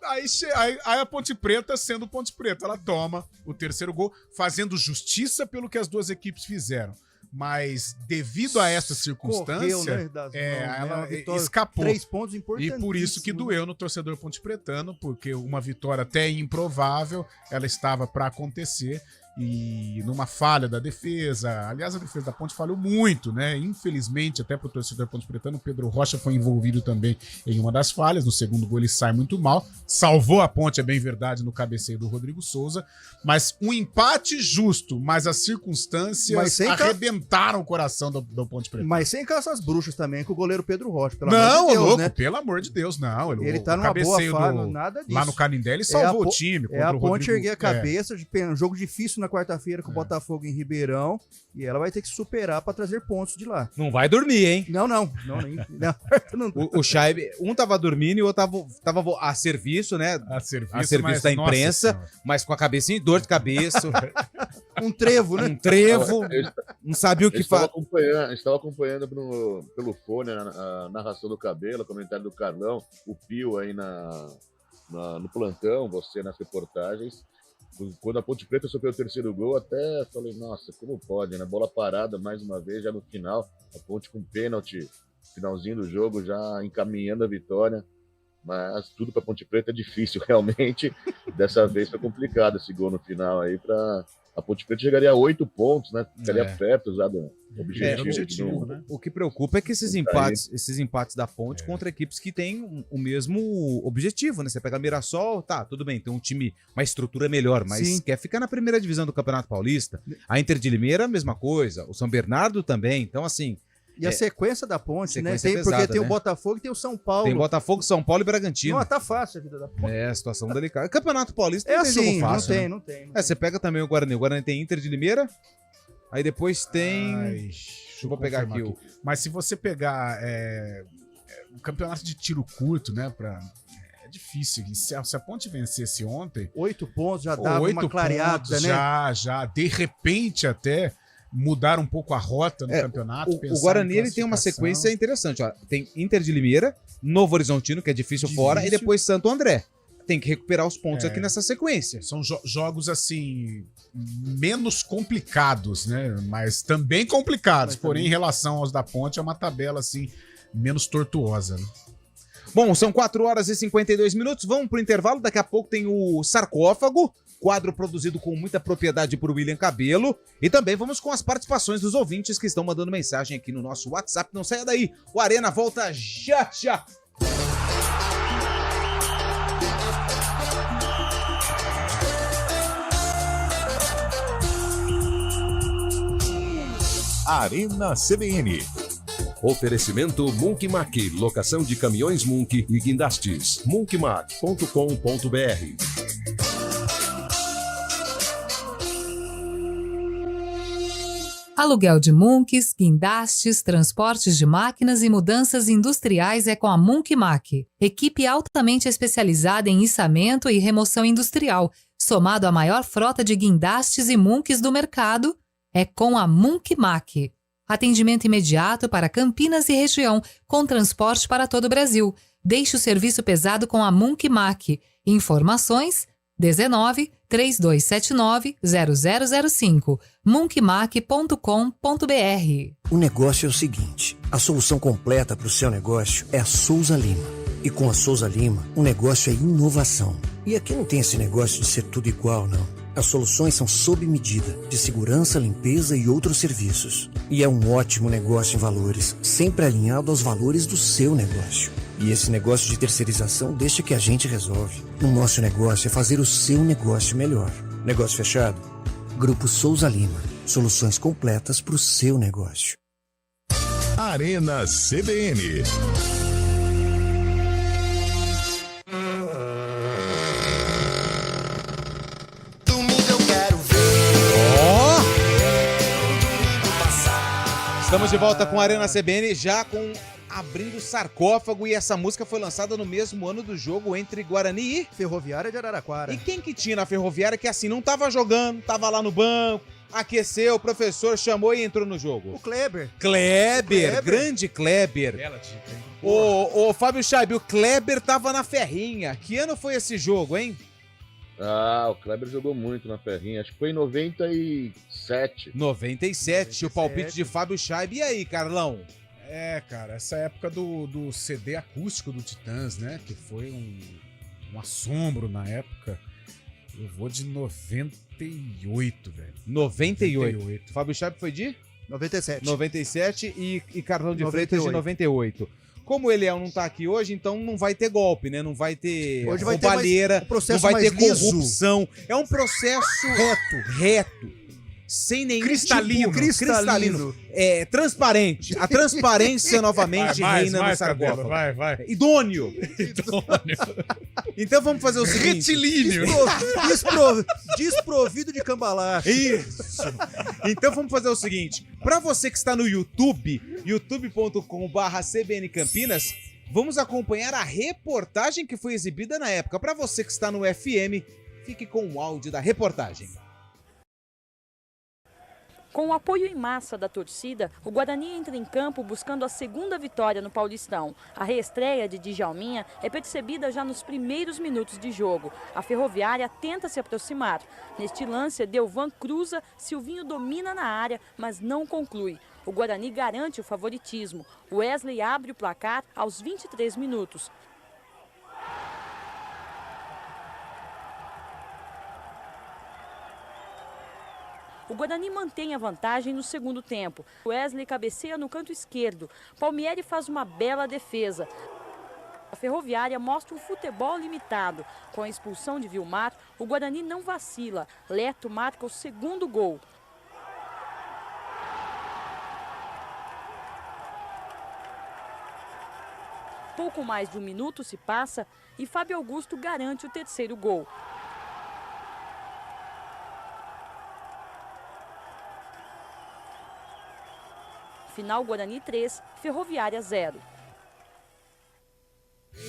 Aí a Ponte Preta, sendo Ponte Preta, ela toma o terceiro gol, fazendo justiça pelo que as duas equipes fizeram. Mas devido a essa circunstância, ela escapou. 3 pontos importantíssimos. E por isso que doeu no torcedor pontepretano, porque uma vitória até improvável, ela estava para acontecer. e numa falha da defesa. Aliás, a defesa da Ponte falhou muito, né? Infelizmente, até pro torcedor Ponte Pretano, o Pedro Rocha foi envolvido também em uma das falhas. No segundo gol ele sai muito mal. Salvou a Ponte, é bem verdade, no cabeceio do Rodrigo Souza. Mas um empate justo, mas as circunstâncias arrebentaram o coração do Ponte Pretano. Mas sem caças bruxas também, com o goleiro Pedro Rocha, pelo amor de Deus, louco, né? Pelo amor de Deus, não. Ele tá numa boa fase, nada disso. Lá no Canindé ele salvou o time. É a Ponte erguer a cabeça, um jogo difícil na quarta-feira com o Botafogo em Ribeirão, e ela vai ter que superar pra trazer pontos de lá. Não vai dormir, hein? Não. O Scheibe, um tava dormindo e o outro tava a serviço, né? A serviço da imprensa, mas com a cabecinha, dor de cabeça. Um trevo, né? Um trevo. Não sabia o que fazer. Estava acompanhando pelo fone a narração do Cabelo, o comentário do Carlão, o Pio aí no plantão, você nas reportagens. Quando a Ponte Preta sofreu o terceiro gol, até falei, nossa, como pode, né? Bola parada mais uma vez, já no final, a Ponte com pênalti, finalzinho do jogo, já encaminhando a vitória. Mas tudo para Ponte Preta é difícil, realmente. Dessa vez foi complicado esse gol no final aí para a Ponte Preta chegaria a 8 pontos, né? Ficaria perto já do objetivo. Né? O que preocupa é que esses empates da Ponte contra equipes que têm o mesmo objetivo, né? Você pega a Mirassol, tá, tudo bem, tem um time, uma estrutura melhor, mas quer ficar na primeira divisão do Campeonato Paulista. A Inter de Limeira, a mesma coisa. O São Bernardo também. Então, assim... E a sequência da Ponte, né? Porque tem o Botafogo e tem o São Paulo. Tem Botafogo, São Paulo e Bragantino. Não, tá fácil a vida da Ponte. É, situação delicada. Campeonato Paulista é não tem assim, jogo fácil, não tem. Você pega também o Guarani. O Guarani tem Inter de Limeira, aí depois tem... Deixa eu pegar aqui. Mas se você pegar o campeonato de tiro curto, né, é difícil. Se a Ponte vencesse ontem... 8 pontos já dava uma clareada, né? Já. De repente até... mudar um pouco a rota no campeonato. O Guarani ele tem uma sequência interessante. Ó. Tem Inter de Limeira, Novo Horizontino, que é difícil fora, e depois Santo André. Tem que recuperar os pontos aqui nessa sequência. São jogos, assim, menos complicados, né? Mas também complicados. Porém, em relação aos da Ponte, é uma tabela, assim, menos tortuosa, né? Bom, são 4h52. Vamos pro intervalo. Daqui a pouco tem o Sarcófago, quadro produzido com muita propriedade por William Cabelo. E também vamos com as participações dos ouvintes que estão mandando mensagem aqui no nosso WhatsApp. Não saia daí, o Arena volta já. Arena CBN. Oferecimento Munkmac, locação de caminhões Munk e guindastes. munkmac.com.br. Aluguel de Munks, guindastes, transportes de máquinas e mudanças industriais é com a Munkmac. Equipe altamente especializada em içamento e remoção industrial, somado à maior frota de guindastes e Munks do mercado, é com a Munkmac. Atendimento imediato para Campinas e região, com transporte para todo o Brasil. Deixe o serviço pesado com a Munkmac. Informações 19 3279 0005 munkmac.com.br. O negócio é o seguinte: a solução completa para o seu negócio é a Souza Lima. E com a Souza Lima, o negócio é inovação. E aqui não tem esse negócio de ser tudo igual, não. As soluções são sob medida, de segurança, limpeza e outros serviços. E é um ótimo negócio em valores, sempre alinhado aos valores do seu negócio. E esse negócio de terceirização deixa que a gente resolve. O nosso negócio é fazer o seu negócio melhor. Negócio fechado? Grupo Souza Lima. Soluções completas para o seu negócio. Arena CBN. Estamos de volta com a Arena CBN, já com abrindo o Sarcófago, e essa música foi lançada no mesmo ano do jogo entre Guarani e Ferroviária de Araraquara. E quem que tinha na Ferroviária que assim não tava jogando, tava lá no banco, aqueceu, o professor chamou e entrou no jogo? O Kleber. Grande Kleber. Bela dica, hein? Ô Fábio Scheibe, o Kleber tava na Ferrinha. Que ano foi esse jogo, hein? Ah, o Kleber jogou muito na Ferrinha. Acho que foi em 97. 97, o palpite de Fábio Scheibe. E aí, Carlão? Cara, essa época do CD acústico do Titãs, né? Que foi um assombro na época. Eu vou de 98, velho. 98. Fábio Chape foi de? 97. 97 e Carlão de Freitas de 98. Como ele não tá aqui hoje, então não vai ter golpe, né? Não vai ter hoje vai roubalheira, ter não vai ter liso. corrupção. É um processo reto. Sem nenhum cristalino. Transparente. A transparência novamente reina no sarcófago. Vai. Idôneo. Então vamos fazer o seguinte. Retilíneo. Desprovido de cambalacho. Isso. Então vamos fazer o seguinte. Para você que está no YouTube, youtube.com/CBN Campinas, vamos acompanhar a reportagem que foi exibida na época. Para você que está no FM, fique com o áudio da reportagem. Com o apoio em massa da torcida, o Guarani entra em campo buscando a segunda vitória no Paulistão. A reestreia de Djalminha é percebida já nos primeiros minutos de jogo. A Ferroviária tenta se aproximar. Neste lance, Delvan cruza, Silvinho domina na área, mas não conclui. O Guarani garante o favoritismo. Wesley abre o placar aos 23 minutos. O Guarani mantém a vantagem no segundo tempo. Wesley cabeceia no canto esquerdo. Palmieri faz uma bela defesa. A Ferroviária mostra um futebol limitado. Com a expulsão de Vilmar, o Guarani não vacila. Leto marca o segundo gol. Pouco mais de um minuto se passa e Fábio Augusto garante o terceiro gol. Final Guarani 3, Ferroviária 0.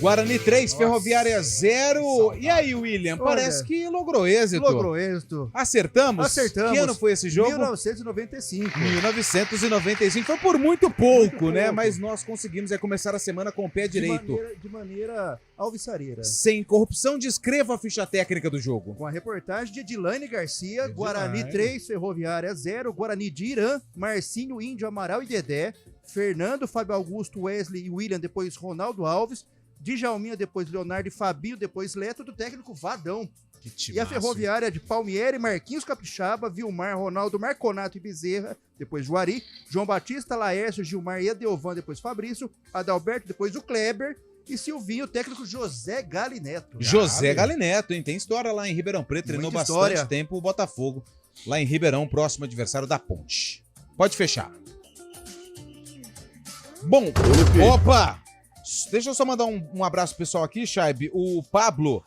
Guarani 3, Ferroviária 0. E aí, William? Parece que logrou êxito. Acertamos? Acertamos. Que ano foi esse jogo? 1995. 1995. Foi por muito pouco, né? Mas nós conseguimos começar a semana com o pé direito. De maneira alvissareira. Sem corrupção, descreva a ficha técnica do jogo. Com a reportagem de Edilane Garcia, Guarani 3, Ferroviária 0, Guarani de Irã, Marcinho, Índio, Amaral e Dedé, Fernando, Fábio Augusto, Wesley e William, depois Ronaldo Alves, Djalminha, depois Leonardo e Fabinho, depois Leto, do técnico Vadão. E a Ferroviária de Palmieri, Marquinhos Capixaba, Vilmar, Ronaldo, Marconato e Bezerra, depois Juari, João Batista, Laércio, Gilmar e Edelvan, depois Fabrício, Adalberto, depois o Kleber e Silvinho, o técnico José Galineto. José Galineto, hein? Tem história lá em Ribeirão Preto, treinou bastante tempo o Botafogo, lá em Ribeirão, próximo adversário da Ponte. Pode fechar. Bom, opa! Deixa eu só mandar um abraço pessoal aqui, Chaib. O Pablo,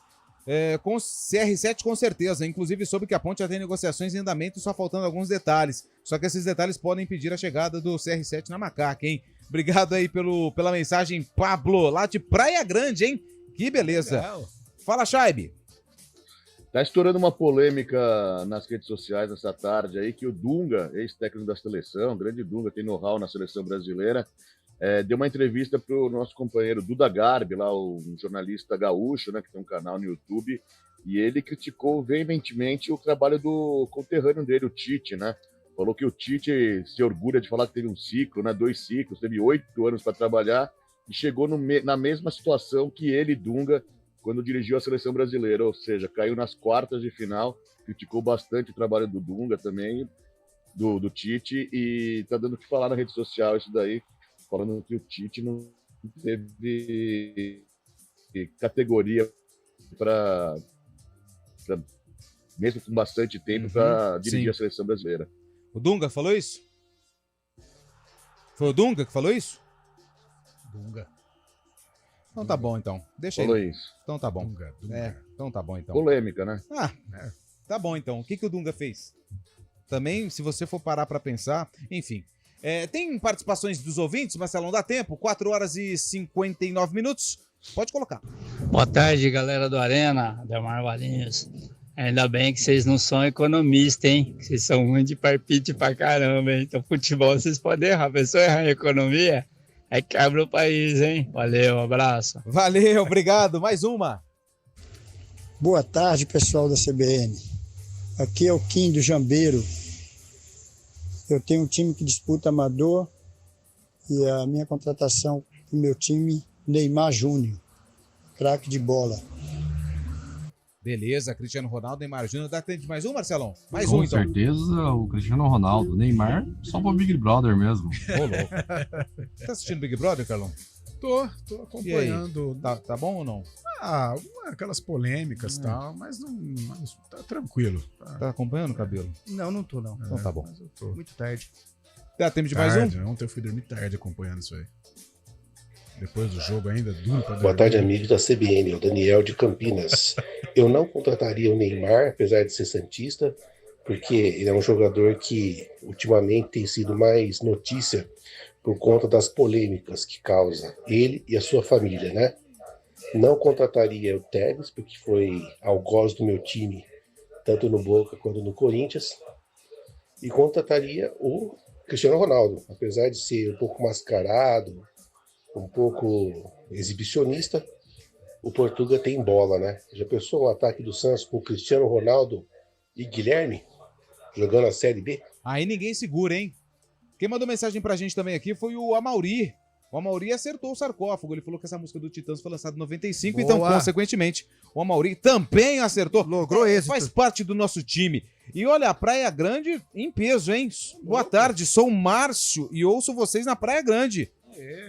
com CR7 com certeza. Inclusive soube que a Ponte já tem negociações em andamento, só faltando alguns detalhes. Só que esses detalhes podem impedir a chegada do CR7 na Macaca, hein? Obrigado aí pela mensagem, Pablo, lá de Praia Grande, hein? Que beleza. Legal. Fala, Chaib. Tá estourando uma polêmica nas redes sociais nessa tarde aí, que o Dunga, ex-técnico da seleção, grande Dunga, tem know-how na seleção brasileira, deu uma entrevista para o nosso companheiro Duda Garbi, lá, um jornalista gaúcho, né, que tem um canal no YouTube, e ele criticou veementemente o trabalho do conterrâneo dele, o Tite, né? Falou que o Tite se orgulha de falar que teve um ciclo, né, 2 ciclos, teve 8 anos para trabalhar e chegou na mesma situação que ele, Dunga, quando dirigiu a seleção brasileira, ou seja, caiu nas quartas de final, criticou bastante o trabalho do Dunga também, do Tite, e tá dando o que falar na rede social isso daí, falando que o Tite não teve categoria para mesmo com bastante tempo, para dirigir a seleção brasileira. O Dunga falou isso? Foi o Dunga que falou isso? Dunga. Então tá bom, então. Deixa falou ele. Isso. Então tá bom. Dunga. Então tá bom, então. Polêmica, né? Tá bom, então. O que o Dunga fez? Também, se você for parar pra pensar, enfim. Tem participações dos ouvintes, Marcelão, dá tempo? 4 horas e 59 minutos. Pode colocar. Boa tarde, galera do Arena, Delmar Valinhos. Ainda bem que vocês não são economistas, hein? Vocês são ruins de palpite pra caramba, hein? Então, futebol vocês podem errar. A pessoa errar em economia, quebra o país, hein? Valeu, abraço. Valeu, obrigado. Mais uma. Boa tarde, pessoal da CBN. Aqui é o Kim do Jambeiro. Eu tenho um time que disputa amador e a minha contratação do meu time, Neymar Júnior, craque de bola. Beleza, Cristiano Ronaldo, Neymar Júnior. Dá tempo de mais um, Marcelão? Mais um, então. Com certeza, o Cristiano Ronaldo. Neymar, só pro Big Brother mesmo. Ô, louco. Tá assistindo Big Brother, Carlão? Tô acompanhando. Tá bom ou não? Aquelas polêmicas e tal, mas tá tranquilo. Tá acompanhando, Cabelo? Não tô não. Então tá bom. Muito tarde. Dá tempo de mais um? Ontem eu fui dormir tarde acompanhando isso aí. Depois do jogo ainda, duro pra dormir. Boa tarde, amigos da CBN, o Daniel de Campinas. Eu não contrataria o Neymar, apesar de ser santista, porque ele é um jogador que ultimamente tem sido mais notícia por conta das polêmicas que causa ele e a sua família, né? Não contrataria o Tevez, porque foi algoz do meu time, tanto no Boca quanto no Corinthians. E contrataria o Cristiano Ronaldo, apesar de ser um pouco mascarado, um pouco exibicionista, o Portuga tem bola, né? Já pensou um ataque do Santos com Cristiano Ronaldo e Guilherme jogando a Série B? Aí ninguém segura, hein? Quem mandou mensagem pra gente também aqui foi o Amauri. O Amauri acertou o sarcófago. Ele falou que essa música do Titãs foi lançada em 95, então, consequentemente, o Amauri também acertou. Logrou êxito. Faz parte do nosso time. E olha, a Praia Grande em peso, hein? Boa tarde, sou o Márcio e ouço vocês na Praia Grande.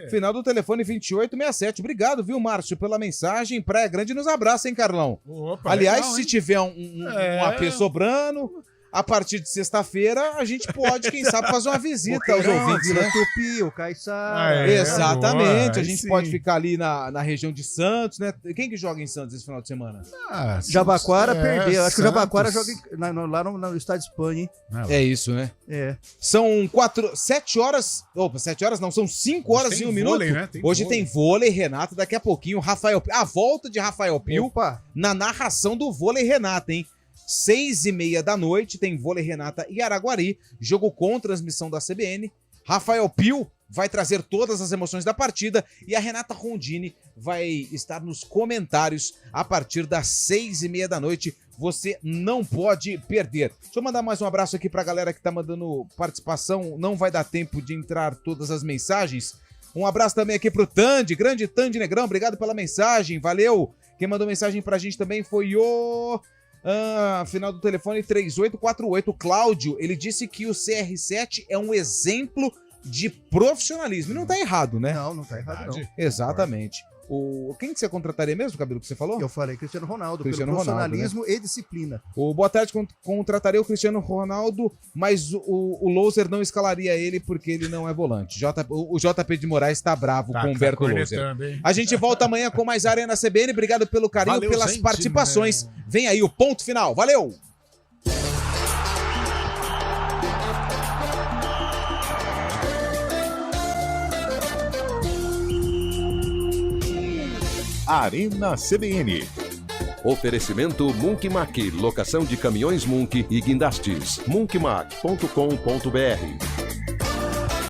Final do telefone 2867. Obrigado, viu, Márcio, pela mensagem. Praia Grande nos abraça, hein, Carlão? Opa, aliás, legal, se tiver um AP sobrando, a partir de sexta-feira, a gente pode, quem sabe, fazer uma visita aos ouvintes, né? Tupi, o Caiçara. Exatamente. Boa, a gente pode ficar ali na região de Santos, né? Quem que joga em Santos esse final de semana? Jabaquara perdeu. Acho que o Jabaquara joga lá no Estádio Espanha, hein? É isso, né? É. São 7 horas. Opa, 7 horas não, são 5 horas e 1 minuto. Vôlei, né? Hoje tem vôlei, Renato. Daqui a pouquinho, Rafael. A volta de Rafael Pio na narração do vôlei, Renata, hein? 6h30 da noite, tem vôlei Renata e Araguari, jogo com transmissão da CBN. Rafael Pio vai trazer todas as emoções da partida e a Renata Rondini vai estar nos comentários a partir das 6h30 da noite. Você não pode perder. Deixa eu mandar mais um abraço aqui pra galera que tá mandando participação. Não vai dar tempo de entrar todas as mensagens. Um abraço também aqui pro Tandy, grande Tandy Negrão, obrigado pela mensagem, valeu. Quem mandou mensagem pra gente também foi o... final do telefone 3848, Cláudio. Ele disse que o CR7 é um exemplo de profissionalismo. E não tá errado, né? Não tá errado, não. Exatamente. Quem que você contrataria mesmo, Cabelo, que você falou? Eu falei Cristiano Ronaldo, Cristiano pelo Ronaldo, profissionalismo, né? E disciplina. O Boa Tarde contrataria o Cristiano Ronaldo, mas o Louser não escalaria ele porque ele não é volante. O JP de Moraes tá bravo com o Humberto Louser. A gente volta amanhã com mais Arena CBN. Obrigado pelo carinho, valeu, pelas participações. Né? Vem aí o ponto final. Valeu! Arena CBN. Oferecimento Munk Mac, locação de caminhões Munk e guindastes. munkmac.com.br